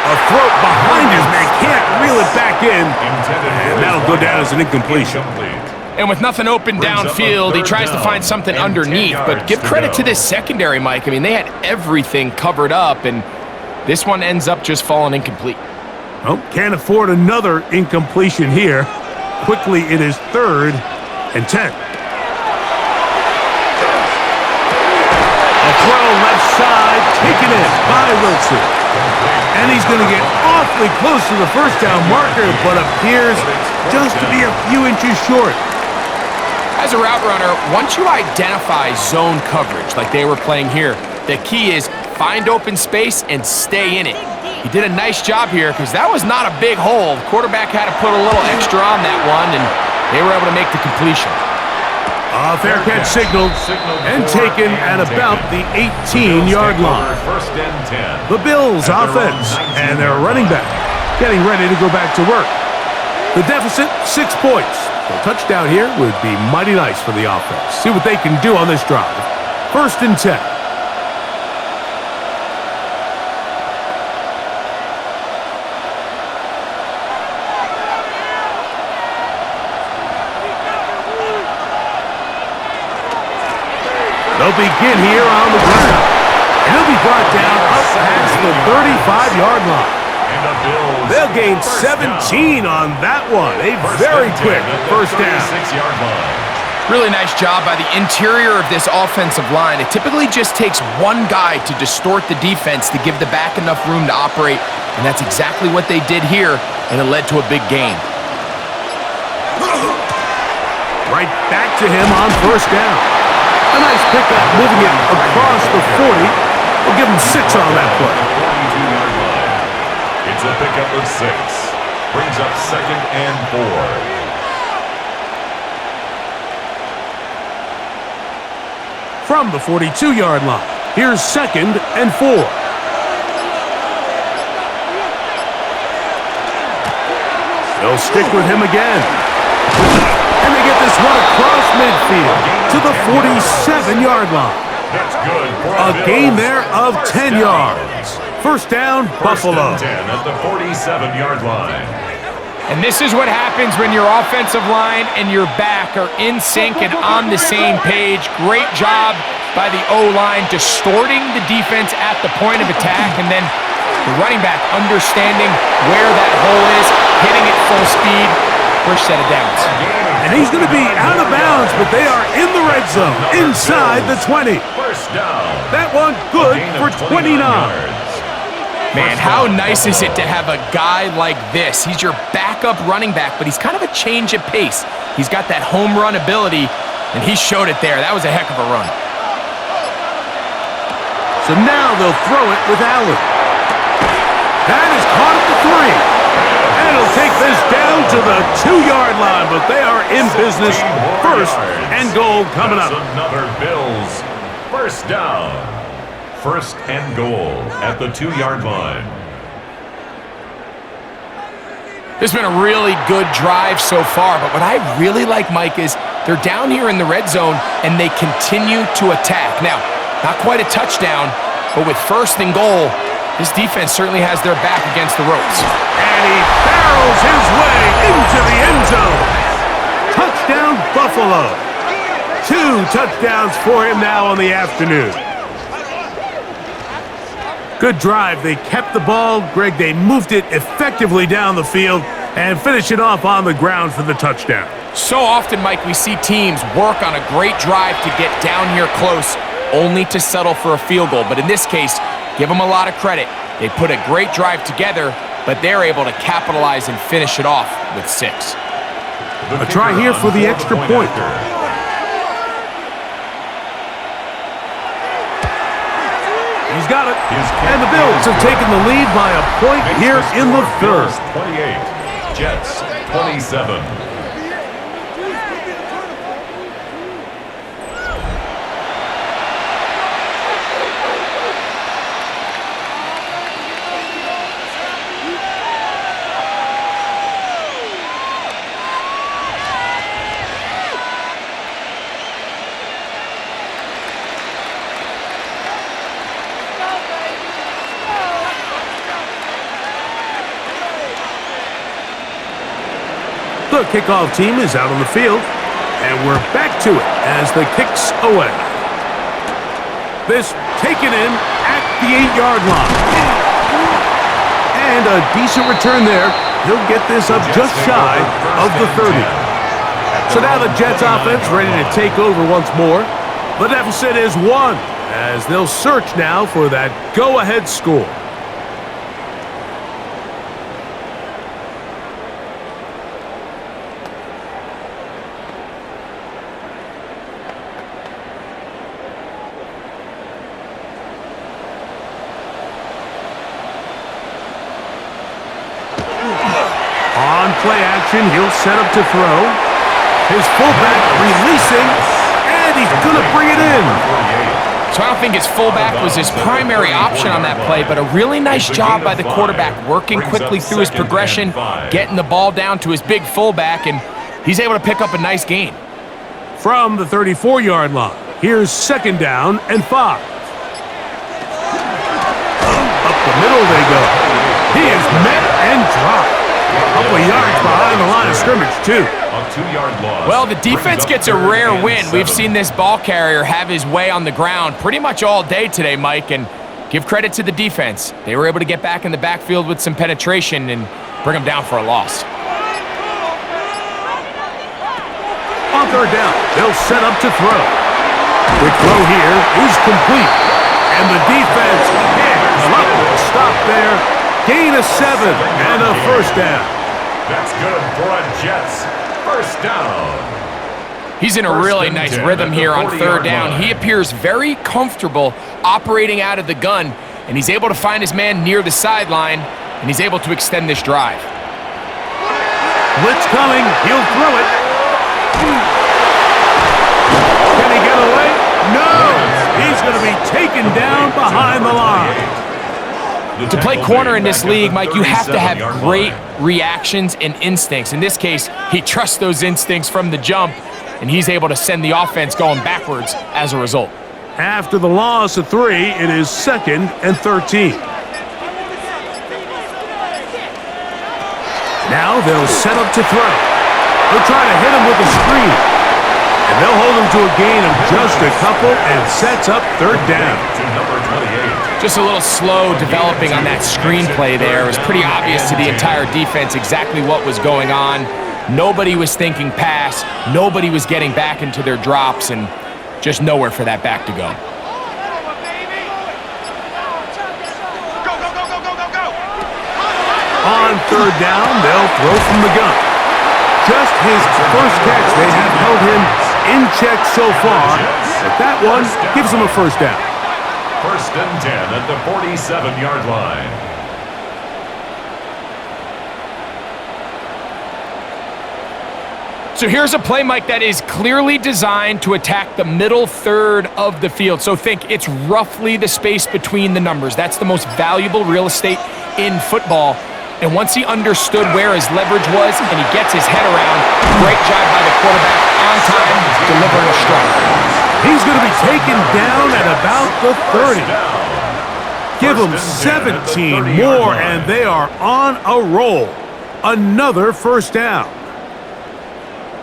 A throw behind his man, can't reel it back in, and that'll go down as an incompletion. And with nothing open downfield, he tries to find something underneath. But give credit to this secondary, Mike. I mean, they had everything covered up, and this one ends up just falling incomplete. Well, can't afford another incompletion here. Quickly, it is 3rd and 10. A throw left side, taken in by Wilson. And he's going to get awfully close to the first down marker, but appears just to be a few inches short. As a route runner, once you identify zone coverage like they were playing here, the key is find open space and stay in it. He did a nice job here because that was not a big hole. The quarterback had to put a little extra on that one, and they were able to make the completion. Fair catch signaled and taken at about the 18-yard line. First and 10. The Bills offense and their running back getting ready to go back to work. The deficit, 6 points. A touchdown here would be mighty nice for the offense. See what they can do on this drive. First and 10. They'll begin here on the ground. And he'll be brought down up past the 35-yard line. They'll gain 17 on that one. A very quick first down. Really nice job by the interior of this offensive line. It typically just takes one guy to distort the defense to give the back enough room to operate, and that's exactly what they did here, and it led to a big gain. Right back to him on first down. A nice pickup, moving it across the 40. We'll give him 6 on that play. 42-yard line. It's a pickup of 6. Brings up 2nd and 4. From the 42-yard line, here's 2nd and 4. They'll stick with him again. And they get this one across midfield to the 47-yard line. That's good. A gain there of 10 yards. First down, Buffalo. First and 10 at the 47-yard line. And this is what happens when your offensive line and your back are in sync and on the same page. Great job by the O-line distorting the defense at the point of attack, and then the running back understanding where that hole is, hitting it full speed. First set of downs. And he's going to be out of bounds, but they are in the red zone, inside the 20. First down. That one good for 29. Man, how nice is it to have a guy like this? He's your backup running back, but he's kind of a change of pace. He's got that home run ability, and he showed it there. That was a heck of a run. So now they'll throw it with Allen. That is caught at the 3. And it'll take this down to the 2-yard line, but they are in business. First and goal coming up. That's another Bills first down. First and goal at the 2-yard line. This has been a really good drive so far, but what I really like, Mike, is they're down here in the red zone, and they continue to attack. Now, not quite a touchdown, but with first and goal, this defense certainly has their back against the ropes. And he barrels his way into the end zone. Touchdown, Buffalo. 2 touchdowns for him now on the afternoon. Good drive. They kept the ball. Greg, they moved it effectively down the field and finished it off on the ground for the touchdown. So often, Mike, we see teams work on a great drive to get down here close, only to settle for a field goal. But in this case, give them a lot of credit. They put a great drive together, but they're able to capitalize and finish it off with 6. A try here for the extra point. He's got it. And the Bills have taken the lead by a point here in the third. 28, Jets 27. The kickoff team is out on the field, and we're back to it as the kick's away. This taken in at the 8-yard line. And a decent return there. He'll get this up just shy of the 30. So now the Jets offense ready to take over once more. The deficit is 1 as they'll search now for that go-ahead score. On play action, he'll set up to throw. His fullback releasing, he's going to bring it in. So I don't think his fullback was his primary option on that play, but a really nice job by the quarterback, working quickly through his progression, getting the ball down to his big fullback, and he's able to pick up a nice gain. From the 34-yard line, here's 2nd down and 5. Up the middle they go. He is met and dropped. A couple of yards behind the line of scrimmage, too. Well, the defense gets a rare win. We've seen this ball carrier have his way on the ground pretty much all day today, Mike, and give credit to the defense. They were able to get back in the backfield with some penetration and bring them down for a loss. On 3rd down, they'll set up to throw. Quick throw here is complete. And the defense can't come up with a stop there. Gain of 7 and a 1st down. That's good for a Jets 1st down. He's in a really nice rhythm here on 3rd down. He appears very comfortable operating out of the gun, and he's able to find his man near the sideline, and he's able to extend this drive. Blitz coming. He'll throw it. Can he get away? No! He's going to be taken down behind the line. To play corner in this league, Mike, you have to have great reactions and instincts. In this case, he trusts those instincts from the jump, and he's able to send the offense going backwards as a result. After the loss of 3, it is 2nd and 13. Now they'll set up to throw. They'll try to hit him with a screen. And they'll hold him to a gain of just a couple and sets up 3rd down. Just a little slow developing on that screenplay there. It was pretty obvious to the entire defense exactly what was going on. Nobody was thinking pass. Nobody was getting back into their drops, and just nowhere for that back to go. On 3rd down, they'll throw from the gun. Just his first catch. They have held him in check so far, but that one gives him a 1st down. 1st and 10 at the 47-yard line. So here's a play, Mike, that is clearly designed to attack the middle 3rd of the field. So think it's roughly the space between the numbers. That's the most valuable real estate in football. And once he understood where his leverage was and he gets his head around, great job by the quarterback on time, delivering a strike. He's going to be taken down at about the 30. Give them 17 more, and they are on a roll. Another 1st down.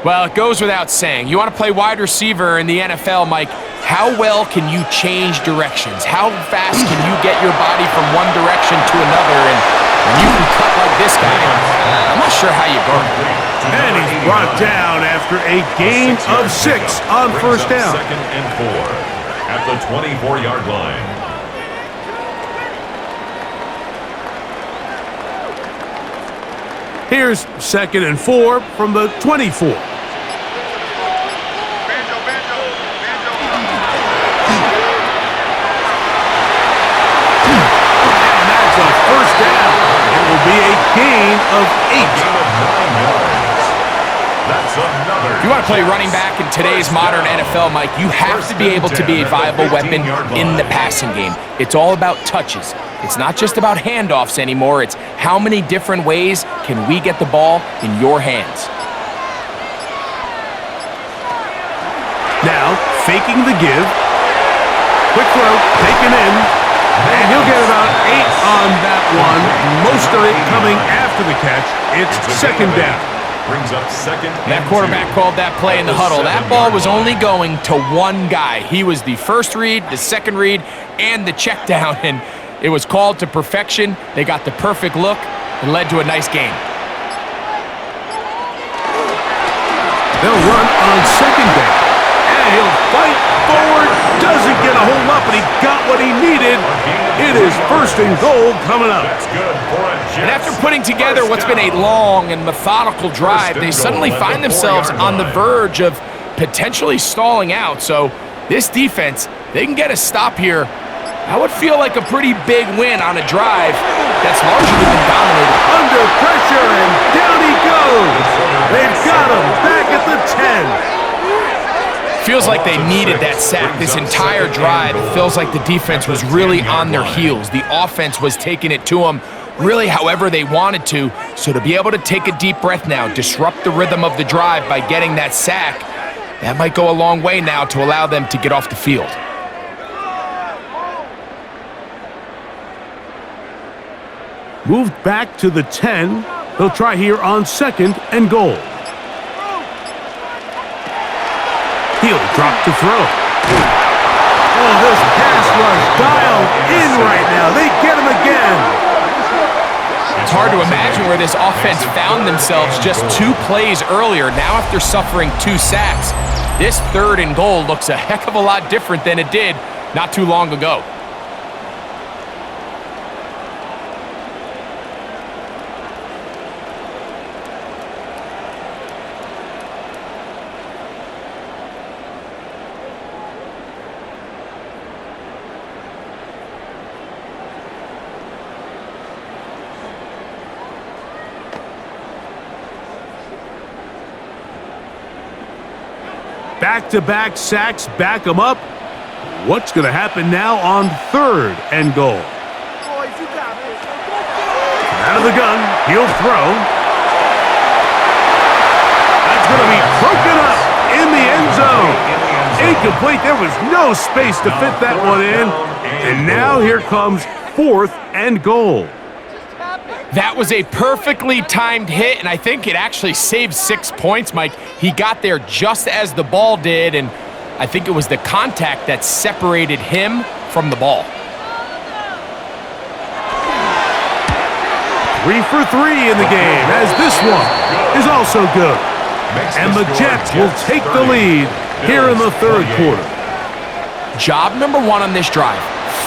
Well, it goes without saying. You want to play wide receiver in the NFL, Mike, how well can you change directions? How fast can you get your body from one direction to another? And when you can cut like this guy, I'm not sure how you go. And he's brought down after a gain of 6 on 1st down. 2nd and 4 at the 24-yard line. Here's 2nd and 4 from the 24. And that's a 1st down. It will be a gain of 8. If you want to play running back in today's modern NFL, Mike, you have to be able to be a viable weapon in the passing game. It's all about touches. It's not just about handoffs anymore. It's how many different ways can we get the ball in your hands. Now, faking the give. Quick throw, taken in. And he'll get about 8 on that one. Most of it coming after the catch. It's 2nd down. Brings up 2nd. That quarterback called that play in the huddle. That ball was only going to one guy. He was the first read, the second read, and the check down. And it was called to perfection. They got the perfect look and led to a nice game. They'll run on 2nd down. And he'll fight forward. Doesn't get a whole lot, but he got what he needed. It is 1st and goal coming up. That's good for a And after putting together what's been a long and methodical drive, they suddenly find themselves on the verge of potentially stalling out. So this defense, they can get a stop here. That would feel like a pretty big win on a drive that's largely been dominated. Under pressure, and down he goes. They've got him back at the 10. Feels like they needed that sack this entire drive. It feels like the defense was really on their heels. The offense was taking it to them really however they wanted to. So to be able to take a deep breath now, disrupt the rhythm of the drive by getting that sack, that might go a long way now to allow them to get off the field. Moved back to the 10. They'll try here on 2nd and goal. He'll drop to throw. Oh, this pass rush dialed in right now. They get him again. It's hard to imagine where this offense found themselves just 2 plays earlier. Now after suffering 2 sacks, this 3rd and goal looks a heck of a lot different than it did not too long ago. Back-to-back sacks back him up. What's going to happen now on 3rd and goal? Out of the gun, he'll throw. That's going to be broken up in the end zone. Incomplete. There was no space to fit that one in. And now here comes 4th and goal. That was a perfectly timed hit, and I think it actually saved 6 points, Mike. He got there just as the ball did, and I think it was the contact that separated him from the ball. 3 for 3 in the game, as this one is also good. And the Jets will take the lead here in the 3rd quarter. Job number 1 on this drive.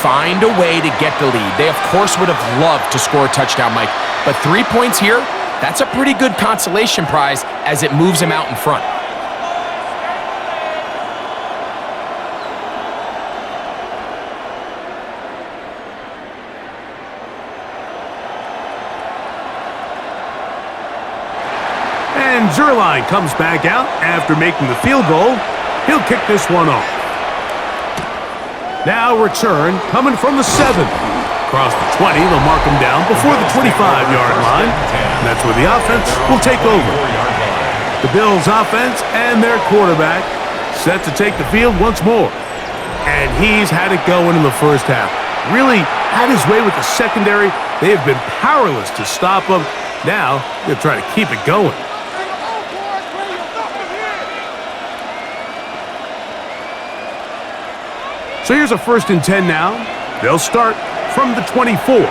Find a way to get the lead. They, of course, would have loved to score a touchdown, Mike. But 3 points here, that's a pretty good consolation prize as it moves them out in front. And Zerline comes back out after making the field goal. He'll kick this one off. Now return coming from the 7. Across the 20, they'll mark him down before the 25-yard line. And that's where the offense will take over. The Bills' offense and their quarterback set to take the field once more. And he's had it going in the first half. Really had his way with the secondary. They have been powerless to stop him. Now they're trying to keep it going. So here's a 1st and 10 now. They'll start from the 24. And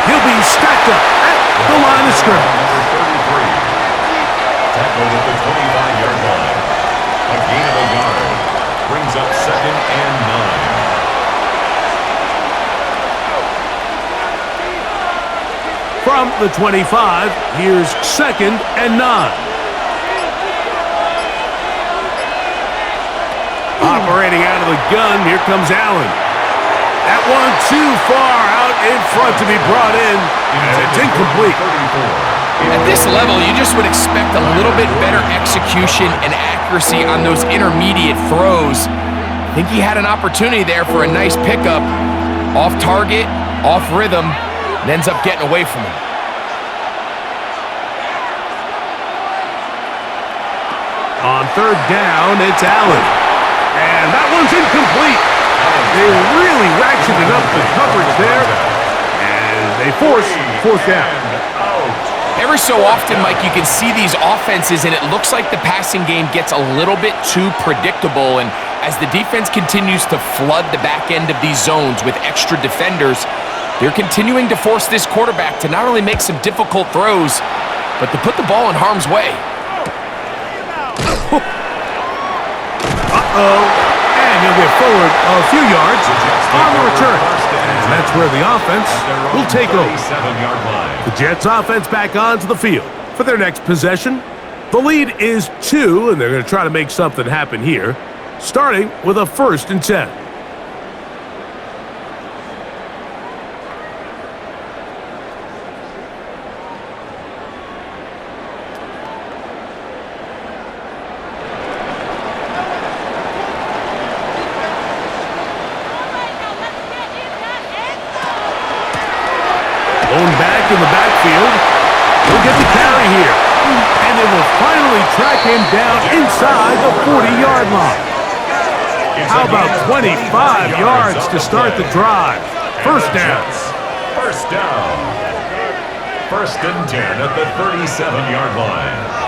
he'll be stacked up at the line of scrimmage. 33. Tackled at the 25-yard line. A gain of a yard. Brings up 2nd and 9. From the 25, here's 2nd and 9. Operating out of the gun, here comes Allen. That one too far out in front to be brought in, and it's incomplete. At this level, you just would expect a little bit better execution and accuracy on those intermediate throws. I think he had an opportunity there for a nice pickup. Off target, off rhythm, and ends up getting away from him. On 3rd down, it's Allen. And that one's incomplete. They really ratcheted up the coverage there, and they force 4th down. Every so often, Mike, you can see these offenses, and it looks like the passing game gets a little bit too predictable. And as the defense continues to flood the back end of these zones with extra defenders, they're continuing to force this quarterback to not only make some difficult throws, but to put the ball in harm's way. And he'll get forward a few yards on the return. And that's where the offense will take over. The Jets offense back onto the field for their next possession. The lead is 2, and they're going to try to make something happen here, starting with a 1st and 10. in the backfield. He'll get the carry here. And they will finally track him down inside the 40-yard line. How about 25 yards to start the drive? First down. First down. First and 10 at the 37-yard line.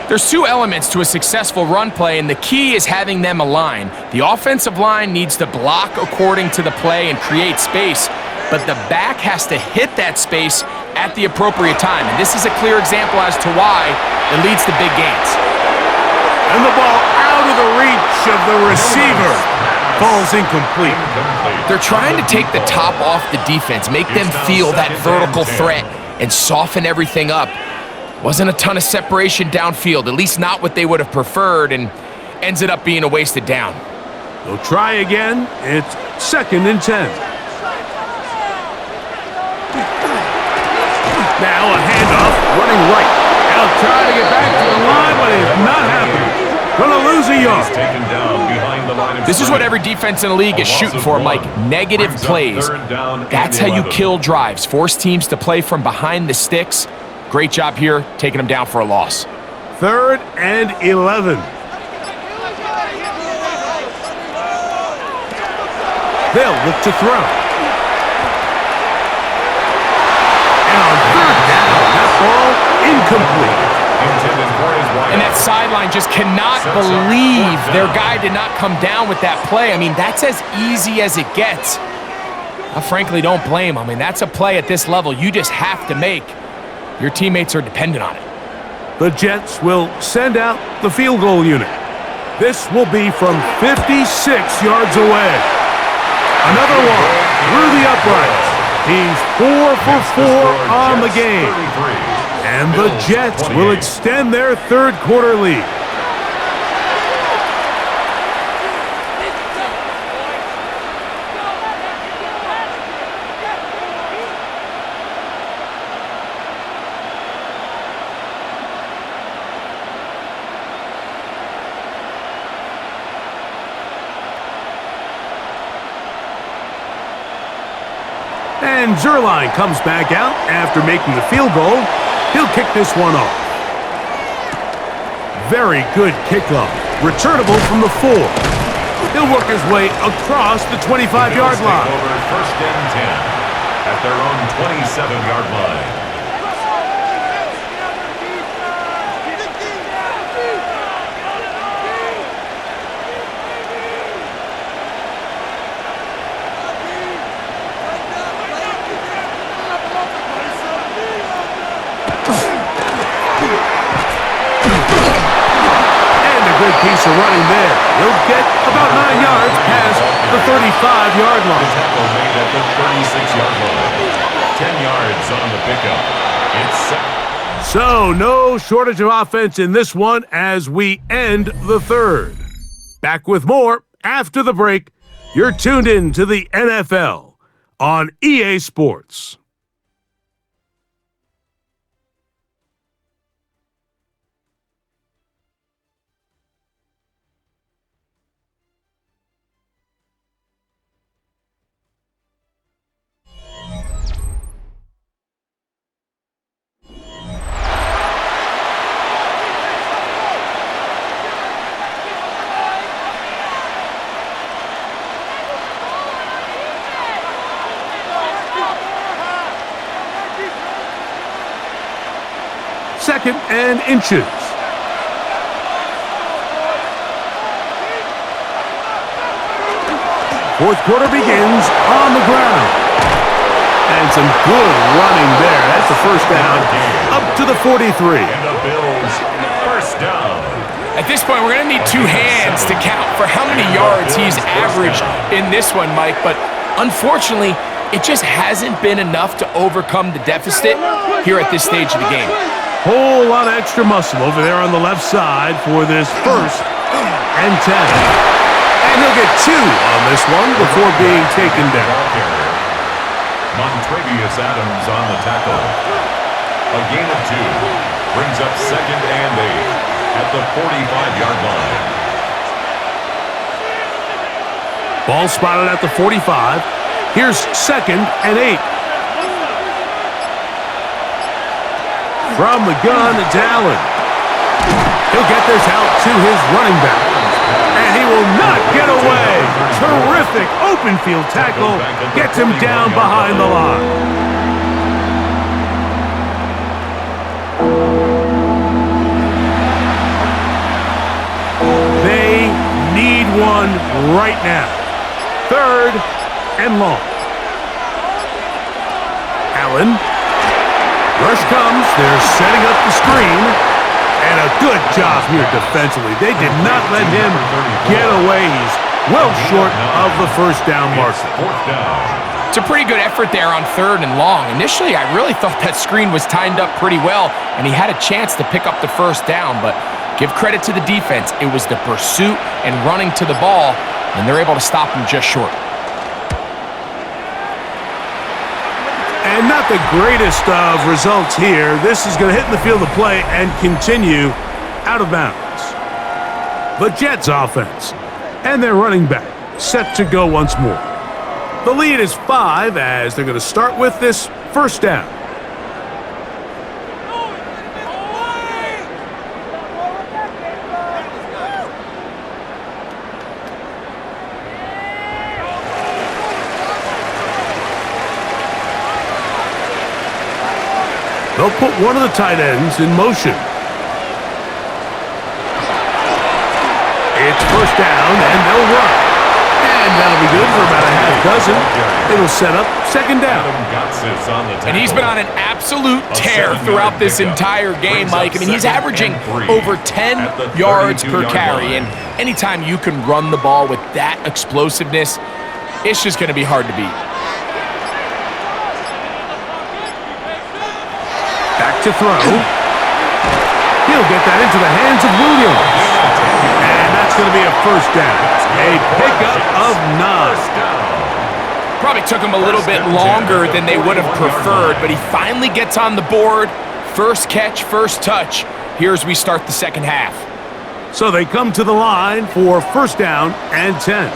There's two elements to a successful run play, and the key is having them align. The offensive line needs to block according to the play and create space, but the back has to hit that space at the appropriate time. And this is a clear example as to why it leads to big gains. And the ball out of the reach of the receiver. Falls incomplete. They're trying to take the top off the defense, make them feel that vertical threat, and soften everything up. Wasn't a ton of separation downfield, at least not what they would have preferred, and ends it up being a wasted down. They'll try again. It's second and 10. Now a handoff, running right. They'll try to get back to the line, but it's not happening. Gonna lose a yard. Taken down behind the line of This is what every defense in the league is shooting for, Mike. Negative plays. That's how you kill drives. Force teams to play from behind the sticks. Great job here, taking them down for a loss. Third and 11. They'll look to throw. And on third down, that ball incomplete. And that sideline just cannot believe their guy did not come down with that play. I mean, that's as easy as it gets. I frankly don't blame him. I mean, that's a play at this level you just have to make. Your teammates are dependent on it. The Jets will send out the field goal unit. This will be from 56 yards away. Another one through the uprights. He's 4 for 4 on the game. And the Jets will extend their third quarter lead. And Zerline comes back out after making the field goal. He'll kick this one off. Very good kickoff. Returnable from the 4. He'll work his way across the 25-yard line. Over first and 10 at their own 27-yard line. Good piece of running there. He'll get about 9 yards past the 35-yard line. The tackle made at the 36-yard line. 10 yards on the pickup. It's 7. So, no shortage of offense in this one as we end the third. Back with more after the break. You're tuned in to the NFL on EA Sports. Second and inches. Fourth quarter begins on the ground. And some good running there. That's the first down up to the 43. And the Bills first down. At this point, we're going to need 2 hands to count for how many yards he's averaged in this one, Mike. But unfortunately, it just hasn't been enough to overcome the deficit here at this stage of the game. Whole lot of extra muscle over there on the left side for this first and 10. And he'll get 2 on this one before being taken down. Montrevious Adams on the tackle. A gain of 2 brings up second and 8 at the 45-yard line. Ball spotted at the 45. Here's 2nd and 8. From the gun, it's Allen. He'll get this out to his running back. And he will not get away. Terrific open field tackle. Gets him down behind the line. They need one right now. 3rd and long. Allen. Rush comes. They're setting up the screen. And a good job here defensively. They did not let him get away. He's well short of the first down marker. It's a pretty good effort there on 3rd and long. Initially, I really thought that screen was timed up pretty well, and he had a chance to pick up the first down, but give credit to the defense. It was the pursuit and running to the ball, and they're able to stop him just short. And not the greatest of results here. This is going to hit in the field of play and continue out of bounds. The Jets offense and their running back set to go once more. The lead is 5 as they're going to start with this first down. They'll put one of the tight ends in motion. It's first down, and they'll run. And that'll be good for about a half dozen. It'll set up 2nd down. And he's been on an absolute tear throughout this entire game, Mike. I mean, he's averaging over 10 yards per carry. And anytime you can run the ball with that explosiveness, it's just going to be hard to beat. Back to throw. He'll get that into the hands of Williams. And that's going to be a first down. A pickup of 9. Probably took him a little bit longer than they would have preferred, but he finally gets on the board. First catch, first touch. Here as we start the second half. So they come to the line for first down and 10.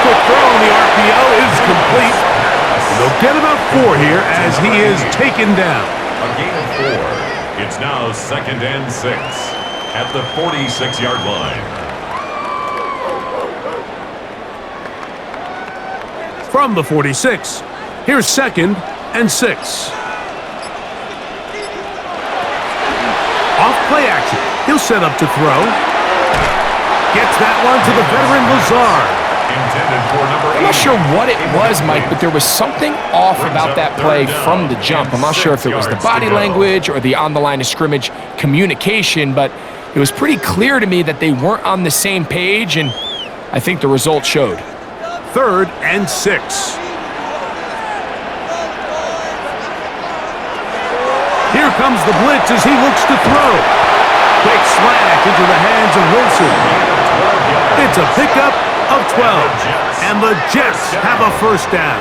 Throw on the RPO is complete. They'll get about 4 here as he is taken down. A gain of 4. It's now 2nd and 6 at the 46-yard line. From the 46, here's 2nd and 6. Off play action. He'll set up to throw. Gets that one to the veteran Lazard. I'm not sure what it was, Mike, but there was something off about that play from the jump. I'm not sure if it was the body language or the on-the-line of scrimmage communication, but it was pretty clear to me that they weren't on the same page, and I think the result showed. 3rd and 6. Here comes the blitz as he looks to throw. Quick slant into the hands of Wilson. It's a pickup of 12, and the Jets have a first down.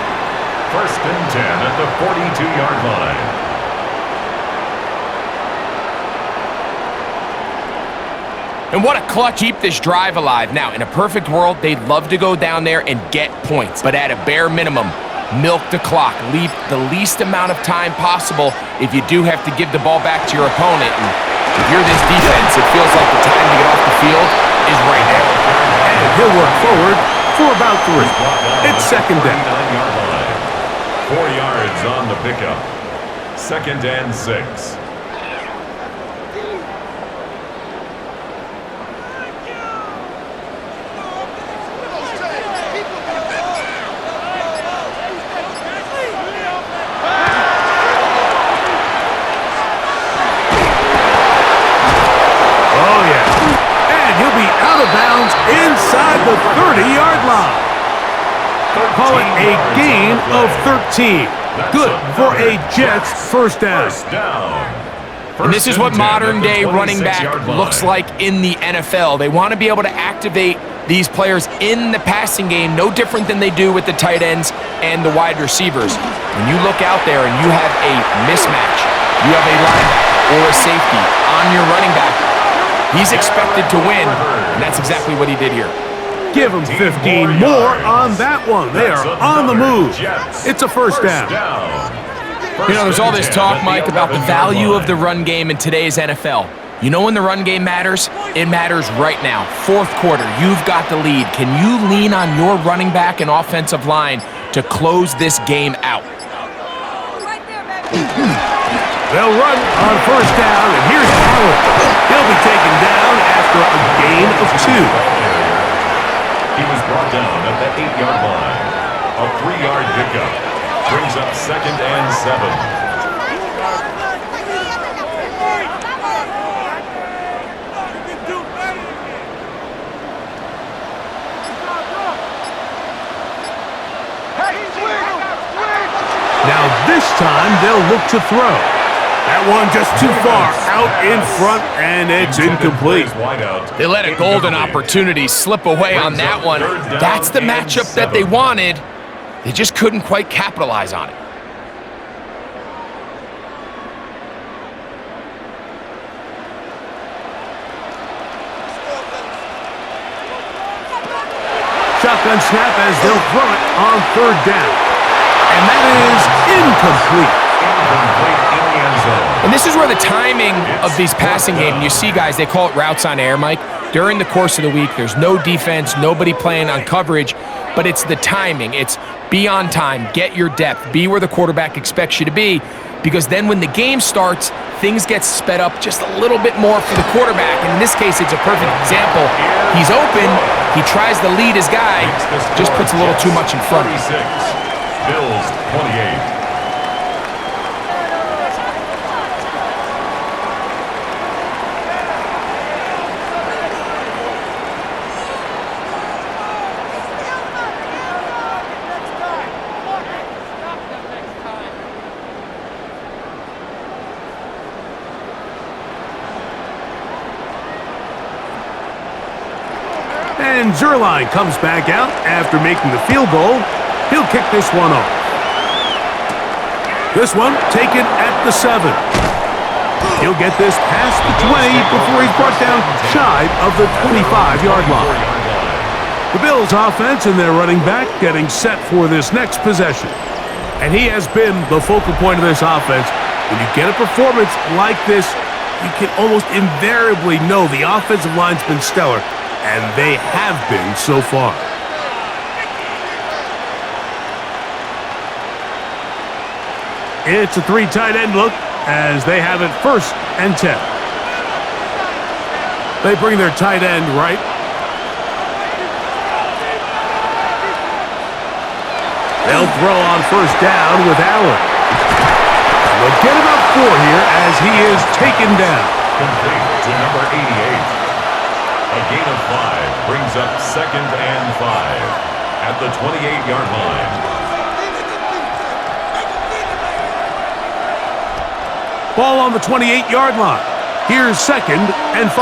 1st and 10 at the 42-yard line. And what a clutch keep this drive alive. Now, in a perfect world, they'd love to go down there and get points, but at a bare minimum, milk the clock, leave the least amount of time possible if you do have to give the ball back to your opponent. And if you're this defense, it feels like the time to get off the field is right now. And he'll work forward for about 3. It's 2nd down. 4 yards on the pickup. 2nd and 6. Inside the 30-yard line. Call it a gain of 13. Good for a Jets first down. And this is what modern-day running back looks like in the NFL. They want to be able to activate these players in the passing game, no different than they do with the tight ends and the wide receivers. When you look out there and you have a mismatch, you have a linebacker or a safety on your running back, He's expected to win, and that's exactly what he did here. Give them 15 more on that one. They are on the move. It's a first down. You know, there's all this talk, Mike, about the value of the run game in today's NFL. You know when the run game matters? It matters right now. Fourth quarter, you've got the lead. Can you lean on your running back and offensive line to close this game out? They'll run on first down, and here's Allen. He'll be taken down after a gain of 2. He was brought down at the 8-yard line. A 3-yard pickup brings up 2nd and 7. Now this time they'll look to throw. That one just too far out in front, and it's incomplete. They let a golden opportunity slip away on that one. That's the matchup that they wanted. They just couldn't quite capitalize on it. Shotgun snap as they'll throw it on third down. And that is incomplete. And this is where the timing of these passing games, you see guys, they call it routes on air, Mike. During the course of the week, there's no defense, nobody playing on coverage, but it's the timing. It's be on time, get your depth, be where the quarterback expects you to be, because then when the game starts, things get sped up just a little bit more for the quarterback. And in this case, it's a perfect example. He's open, he tries to lead his guy, just puts a little too much in front. Bills 28. And Zerline comes back out after making the field goal. He'll kick this one off. This one taken at the 7. He'll get this past the 20 before he's brought down shy of the 25-yard line. The Bills offense and their running back getting set for this next possession. And he has been the focal point of this offense. When you get a performance like this, you can almost invariably know the offensive line's been stellar, and they have been so far. It's a 3 tight end look as they have it 1st and 10. They bring their tight end right. They'll throw on first down with Allen. They'll get about 4 here as he is taken down. Complete to number 88. A gain of 5 brings up 2nd and 5 at the 28-yard line. Ball on the 28-yard line. Here's 2nd and 5.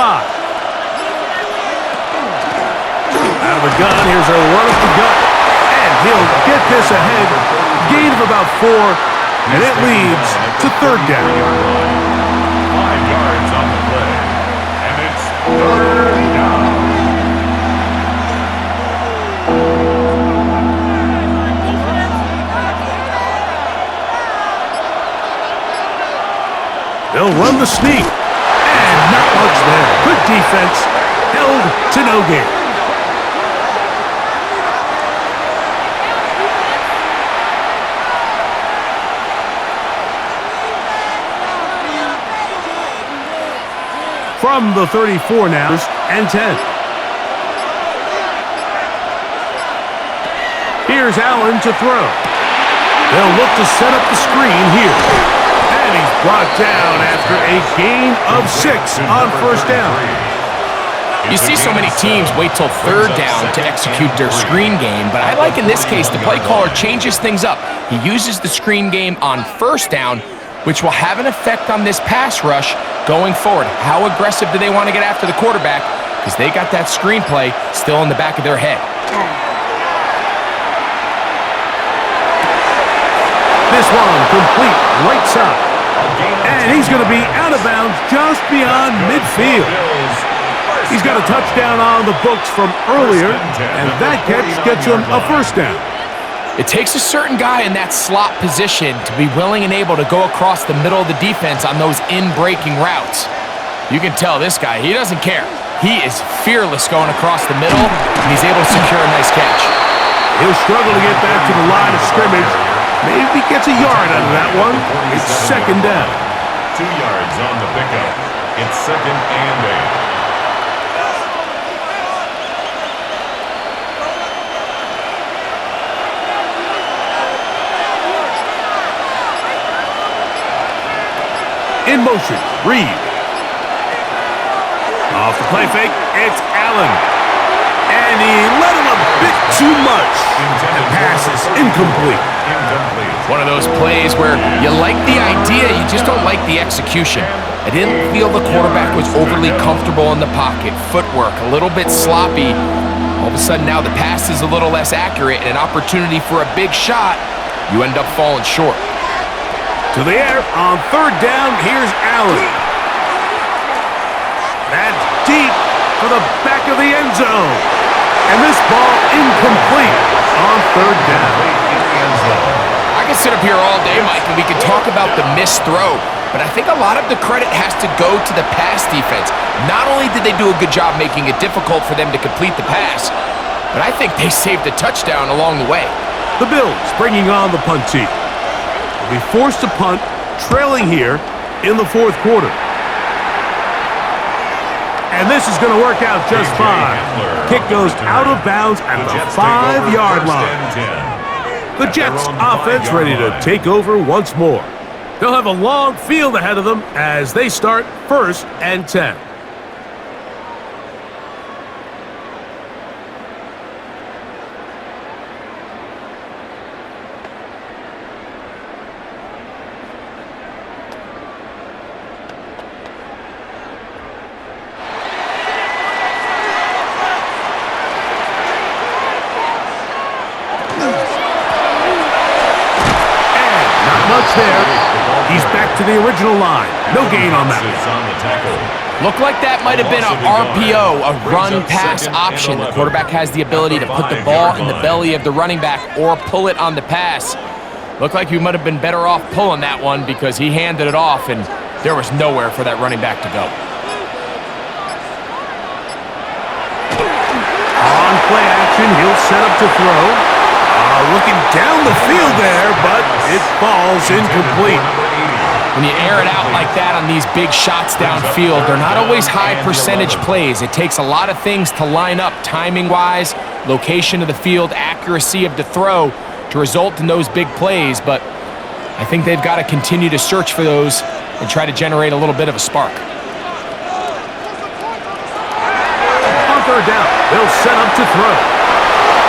Out of the gun, here's a run up the gut. And he'll get this ahead. Gain of about 4, and it leads to 3rd down. 5 yards on the play. And it's 3rd down. They'll run the sneak. And not much there. Good defense. Held to no gain. From the 34 now, and 10. Here's Allen to throw. They'll look to set up the screen here. And he's brought down after a gain of 6 on first down. You see so many teams wait till 3rd down to execute their screen game, but I like in this case the play caller changes things up. He uses the screen game on 1st down, which will have an effect on this pass rush going forward. How aggressive do they want to get after the quarterback? Because they got that screenplay still in the back of their head. This one complete right side. And he's going to be out of bounds just beyond midfield. He's got a touchdown on the books from earlier, and that catch gets him a first down. It takes a certain guy in that slot position to be willing and able to go across the middle of the defense on those in-breaking routes. You can tell this guy, he doesn't care. He is fearless going across the middle, and he's able to secure a nice catch. He'll struggle to get back to the line of scrimmage. Maybe gets a yard out of that one. It's second down. 2 yards on the pickup. It's second and 8. In motion, Reed. Off the play fake, it's Allen. And he let him a bit too much. The pass is incomplete. One of those plays where you like the idea, you just don't like the execution. I didn't feel the quarterback was overly comfortable in the pocket. Footwork a little bit sloppy. All of a sudden now the pass is a little less accurate and an opportunity for a big shot. You end up falling short. To the air on third down, here's Allen. That's deep for the back of the end zone. And this ball incomplete on third down. I can sit up here all day, Mike, and we can talk about the missed throw, but I think a lot of the credit has to go to the pass defense. Not only did they do a good job making it difficult for them to complete the pass, but I think they saved a touchdown along the way. The Bills bringing on the punt team. They'll be forced to punt, trailing here in the fourth quarter. And this is going to work out just fine. Kick goes out of bounds at the 5-yard line. The Jets offense ready to take over once more. They'll have a long field ahead of them as they start 1st and 10. There. He's back to the original line. No gain on that. Looked like that might have been a RPO, a run-pass option. The quarterback has the ability to put the ball in the belly of the running back or pull it on the pass. Looked like he might have been better off pulling that one because he handed it off, and there was nowhere for that running back to go. On play action, he'll set up to throw. Looking down the field there, but it falls incomplete. When you air it out like that on these big shots downfield, they're not always high percentage plays. It takes a lot of things to line up timing-wise, location of the field, accuracy of the throw to result in those big plays, but I think they've got to continue to search for those and try to generate a little bit of a spark. On third down, they'll set up to throw.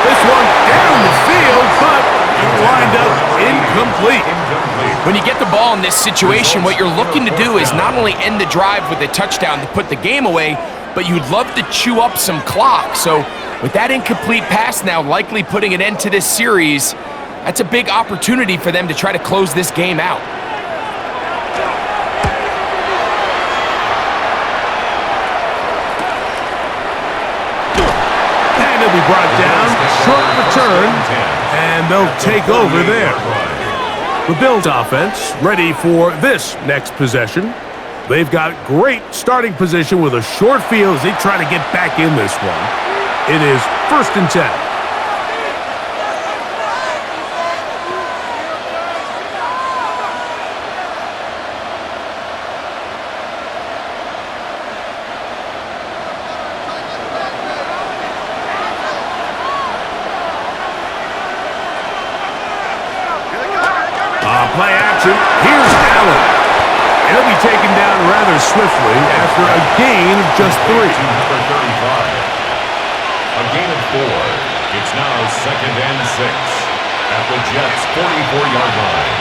This one down the field, but it lined up incomplete. When you get the ball in this situation, what you're looking to do is not only end the drive with a touchdown to put the game away, but you'd love to chew up some clock. So with that incomplete pass now likely putting an end to this series, that's a big opportunity for them to try to close this game out. And it'll be brought down, short return, and they'll take over there. The Bills offense ready for this next possession. They've got great starting position with a short field as they try to get back in this one. It is 1st and 10. Play action. Here's Allen. And he'll be taken down rather swiftly after a gain of just 3. Number 35. A gain of 4. It's now 2nd and 6 at the Jets' 44-yard line.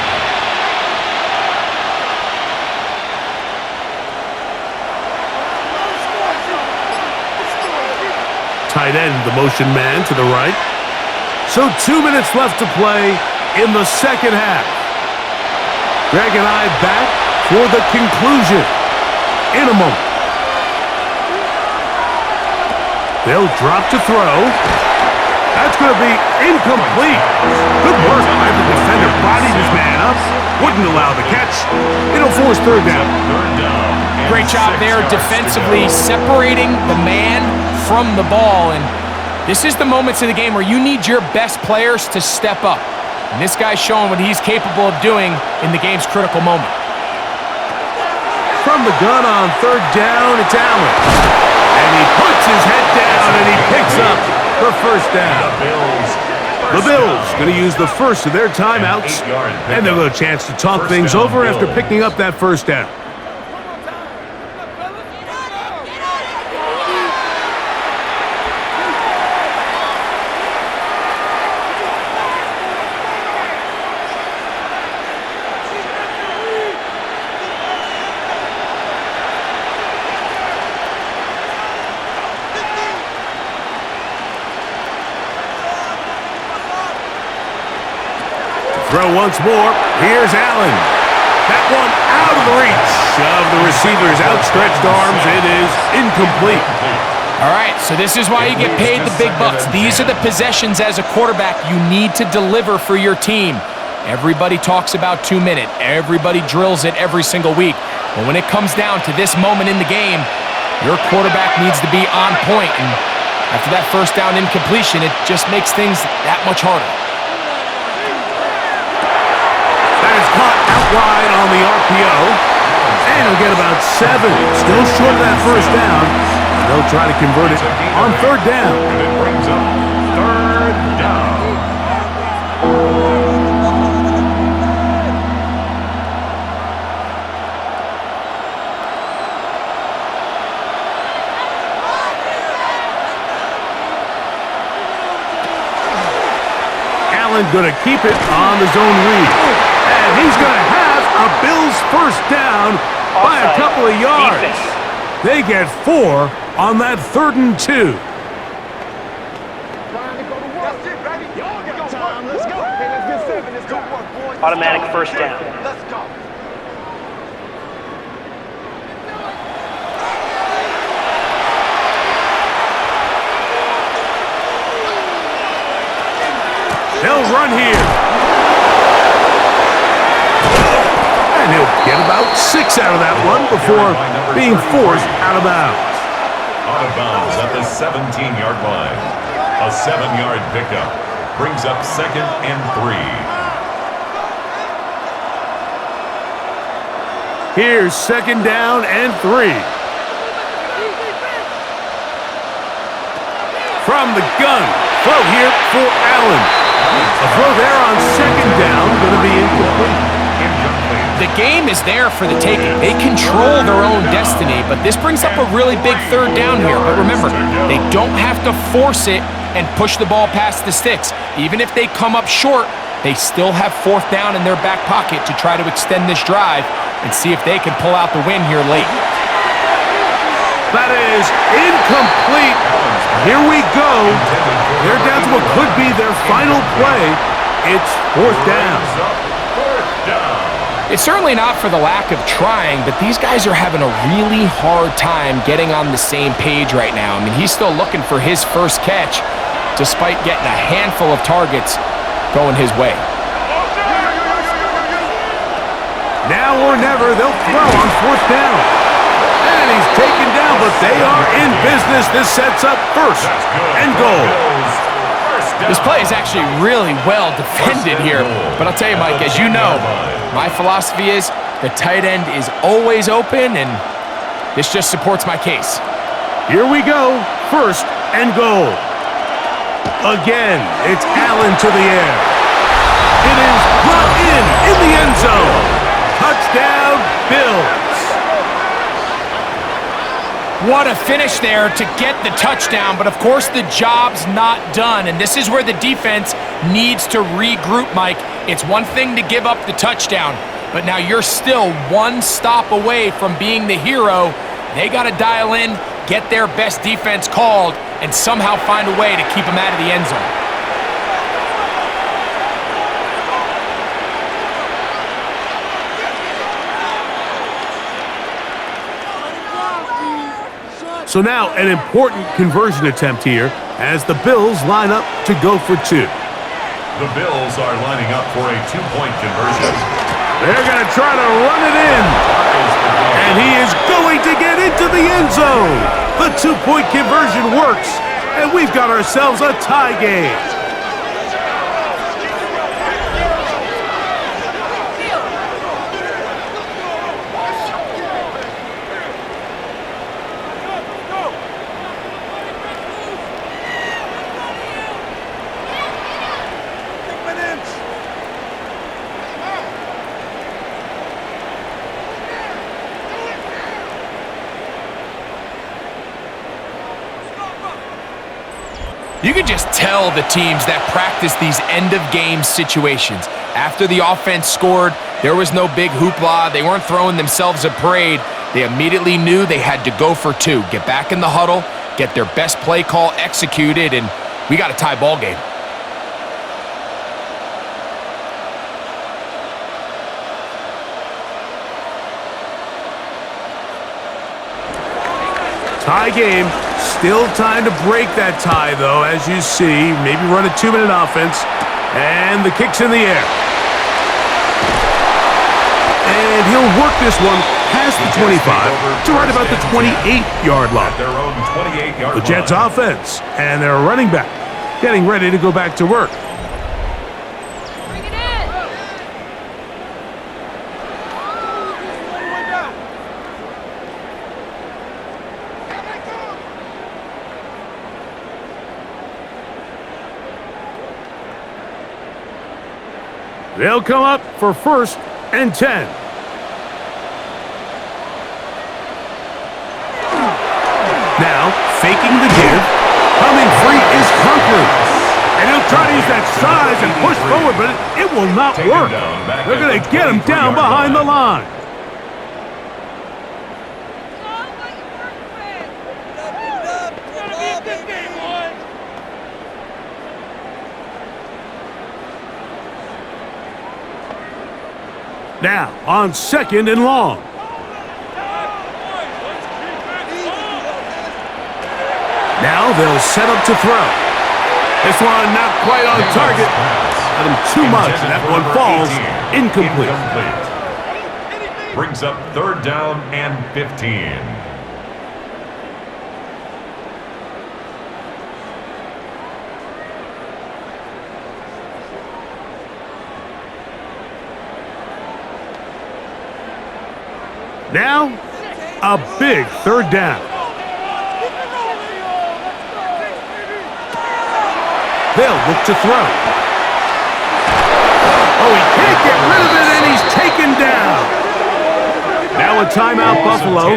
Tight end, the motion man to the right. So 2 minutes left to play in the second half. Greg and I back for the conclusion in a moment. They'll drop to throw. That's going to be incomplete. Good work by the defender. Bodied his man up. Wouldn't allow the catch. It'll force third down. Great job there defensively, separating the man from the ball. And this is the moments of the game where you need your best players to step up. And this guy's showing what he's capable of doing in the game's critical moment. From the gun on third down, it's Allen. And he puts his head down and he picks up the first down. The Bills going to use the first of their timeouts, and they'll have a chance to talk things over after picking up that first down. Throw once more. Here's Allen. That one out of the reach of the receiver's outstretched arms. It is incomplete. All right, so this is why you get paid the big bucks. These are the possessions as a quarterback you need to deliver for your team. Everybody talks about 2 minute. Everybody drills it every single week. But when it comes down to this moment in the game, your quarterback needs to be on point. And after that first down incompletion, it just makes things that much harder. Caught out wide on the RPO, and he'll get about 7. Still short of that first down. And they'll try to convert it on third down. And it brings up third down. Allen going to keep it on the zone read. And he's going to have a Bills first down by a couple of yards. They get 4 on that 3rd and 2. Automatic first down. They'll run here. And he'll get about 6 out of that one before being forced out of bounds. Out of bounds at the 17-yard line. A 7-yard pickup brings up 2nd and 3. Here's 2nd down and 3. From the gun, throw here for Allen. A throw there on 2nd down, going to be incomplete. The game is there for the taking. They control their own destiny, but this brings up a really big third down here. But remember, they don't have to force it and push the ball past the sticks. Even if they come up short, they still have 4th down in their back pocket to try to extend this drive and see if they can pull out the win here late. That is incomplete. Here we go. They're down to what could be their final play. It's 4th down. It's certainly not for the lack of trying, but these guys are having a really hard time getting on the same page right now. I mean, he's still looking for his first catch, despite getting a handful of targets going his way. Now or never, they'll throw on 4th down. And he's taken down, but they are in business. This sets up 1st and goal. This play is actually really well defended here. But I'll tell you, Mike, as you know, my philosophy is the tight end is always open, and this just supports my case. Here we go. 1st and goal. Again, it's Allen to the air. It is brought in the end zone. Touchdown, Bills. What a finish there to get the touchdown, but of course the job's not done, and this is where the defense needs to regroup, Mike. It's one thing to give up the touchdown, but now you're still one stop away from being the hero. They got to dial in, get their best defense called, and somehow find a way to keep them out of the end zone. So now an important conversion attempt here as the Bills line up to go for two. The Bills are lining up for a two-point conversion. They're going to try to run it in. And he is going to get into the end zone. The two-point conversion works. And we've got ourselves a tie game. You can just tell the teams that practice these end-of-game situations. After the offense scored, there was no big hoopla. They weren't throwing themselves a parade. They immediately knew they had to go for two, get back in the huddle, get their best play call executed, and we got a tie ball game. Tie game. Still time to break that tie, though, as you see. Maybe run a 2-minute offense. And the kick's in the air. And he'll work this one past the 25 to right about the 28-yard line. Their own 28-yard The Jets line. offense and their running back getting ready to go back to work. They'll come up for 1st and 10. Now, faking the give. Coming free is Huntley. And he'll try to use that size and push forward, but it will not work. They're going to get him down behind the line. Now, on 2nd and long. Now they'll set up to throw. This one not quite on target. Got him too much, and that one falls incomplete. Brings up 3rd down and 15. Now, a big 3rd down. They'll look to throw. Oh, he can't get rid of it, and he's taken down. Now a timeout, Buffalo.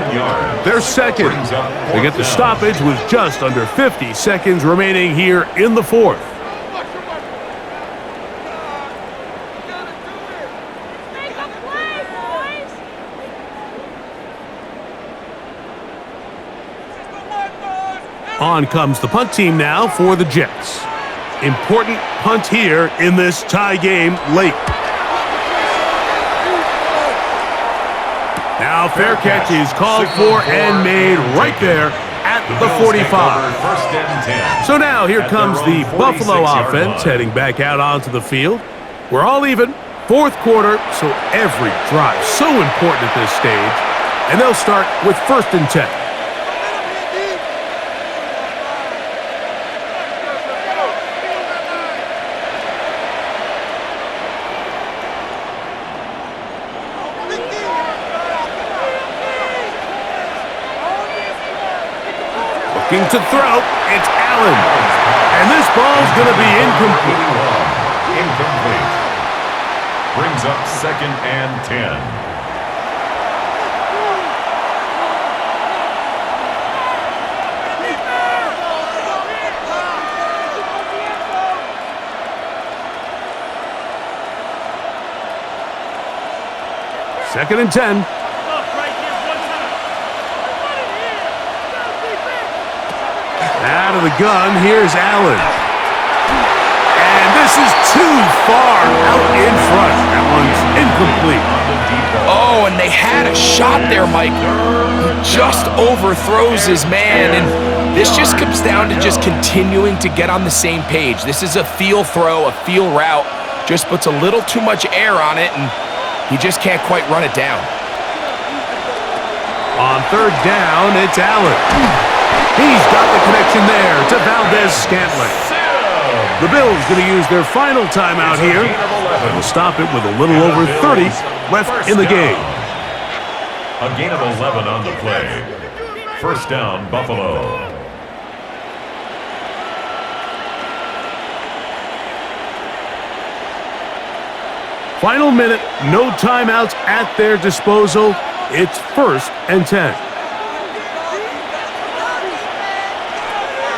They're 2nd. They get the stoppage with just under 50 seconds remaining here in the 4th. On comes the punt team now for the Jets. Important punt here in this tie game late. Now fair catch is called for and made right there at the 45. So now here comes the Buffalo offense heading back out onto the field. We're all even, 4th quarter, so every drive so important at this stage. And they'll start with 1st and 10. Looking to throw, it's Allen. And this ball's going to be incomplete. Incomplete. Brings up 2nd and 10. Second and 10. Out of the gun, here's Allen. And this is too far out in front. That one's incomplete. Oh, and they had a shot there, Mike. He just overthrows his man, and this just comes down to just continuing to get on the same page. This is a feel throw, a feel route. Just puts a little too much air on it, and he just can't quite run it down. On third down, it's Allen. He's got the connection there to Valdez-Scantling. The Bills going to use their final timeout here. They'll stop it with a little over 30 left in the game. A gain of 11 on the play. First down, Buffalo. Final minute, no timeouts at their disposal. It's 1st and 10.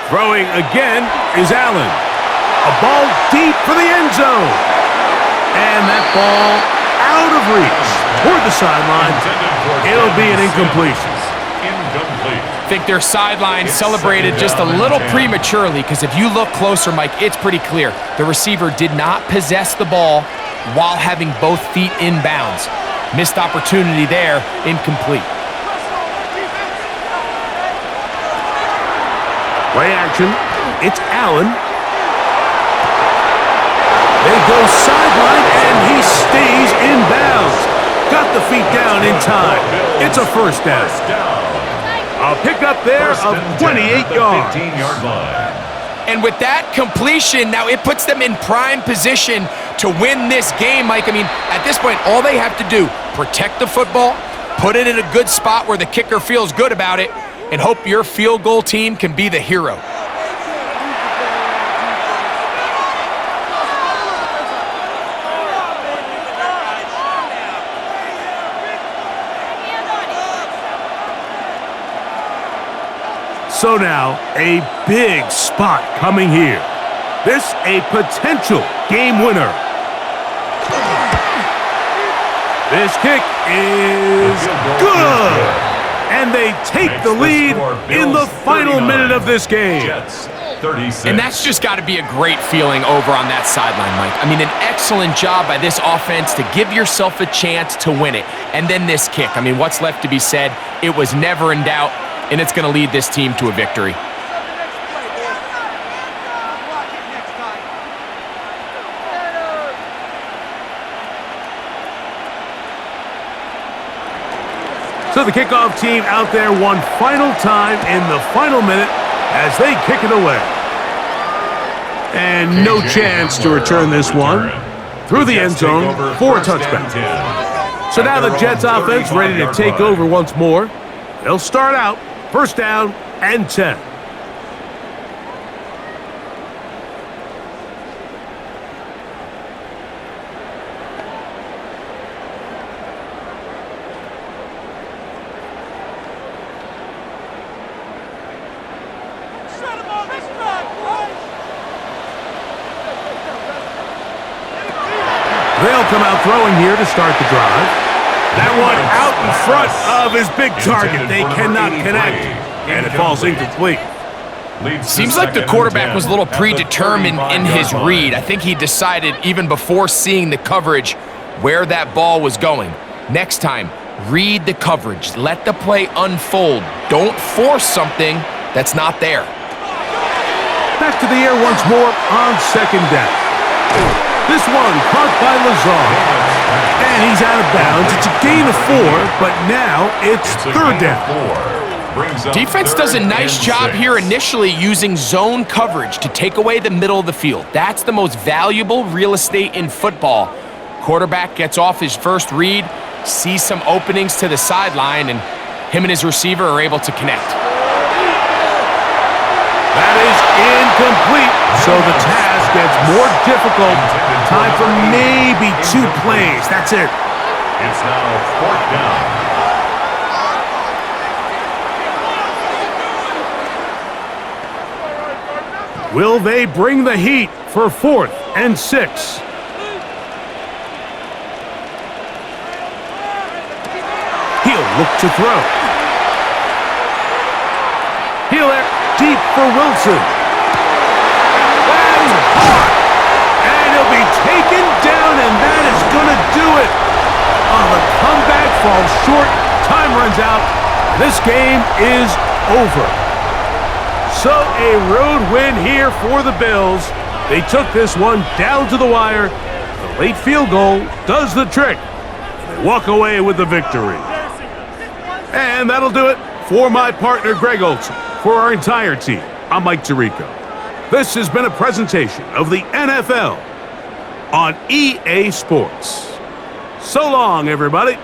Throwing again is Allen. A ball deep for the end zone. And that ball out of reach toward the sideline. It'll be an incompletion. I think their sideline celebrated just a little prematurely, because if you look closer, Mike, it's pretty clear. The receiver did not possess the ball while having both feet in bounds. Missed opportunity there, incomplete. Play action, it's Allen. They go sideline, and he stays in bounds. Got the feet down in time. It's a first down. A pickup there of 28 yards. 15-yard line. And with that completion, now it puts them in prime position to win this game, Mike. I mean, at this point, all they have to do, protect the football, put it in a good spot where the kicker feels good about it, and hope your field goal team can be the hero. So now, a big spot coming here. This a potential game winner. This kick is good. And they take the lead in the final minute of this game. And that's just got to be a great feeling over on that sideline, Mike. I mean, an excellent job by this offense to give yourself a chance to win it. And then this kick. I mean, what's left to be said? It was never in doubt, and it's going to lead this team to a victory. So the kickoff team out there one final time in the final minute as they kick it away. And no chance to return this one through the end zone for a touchback. So now the Jets offense ready to take over once more. They'll start out first down and 10. They'll come out throwing here to start the drive. That one out in front of his big target. They cannot connect, and it falls incomplete. Seems like the quarterback was a little predetermined in his read. I think he decided even before seeing the coverage where that ball was going. Next time, read the coverage. Let the play unfold. Don't force something that's not there. Back to the air once more on second down. This one caught by Lazard, and he's out of bounds. It's a gain of 4, but now it's third down. Defense does a nice job here initially using zone coverage to take away the middle of the field. That's the most valuable real estate in football. Quarterback gets off his first read, sees some openings to the sideline, and him and his receiver are able to connect. That is incomplete, so the task gets more difficult. Time for maybe 2 plays. That's it. It's now fourth down. Will they bring the heat for 4th and 6? He'll look to throw. He'll air deep for Wilson. And hard. And he'll be taken down, and that is going to do it. Oh, the comeback falls out. This game is over. So a road win here for the Bills. They took this one down to the wire. The late field goal does the trick. They walk away with the victory. And that'll do it for my partner, Greg Olson. For our entire team, I'm Mike Tirico. This has been a presentation of the NFL on EA Sports. So long, everybody.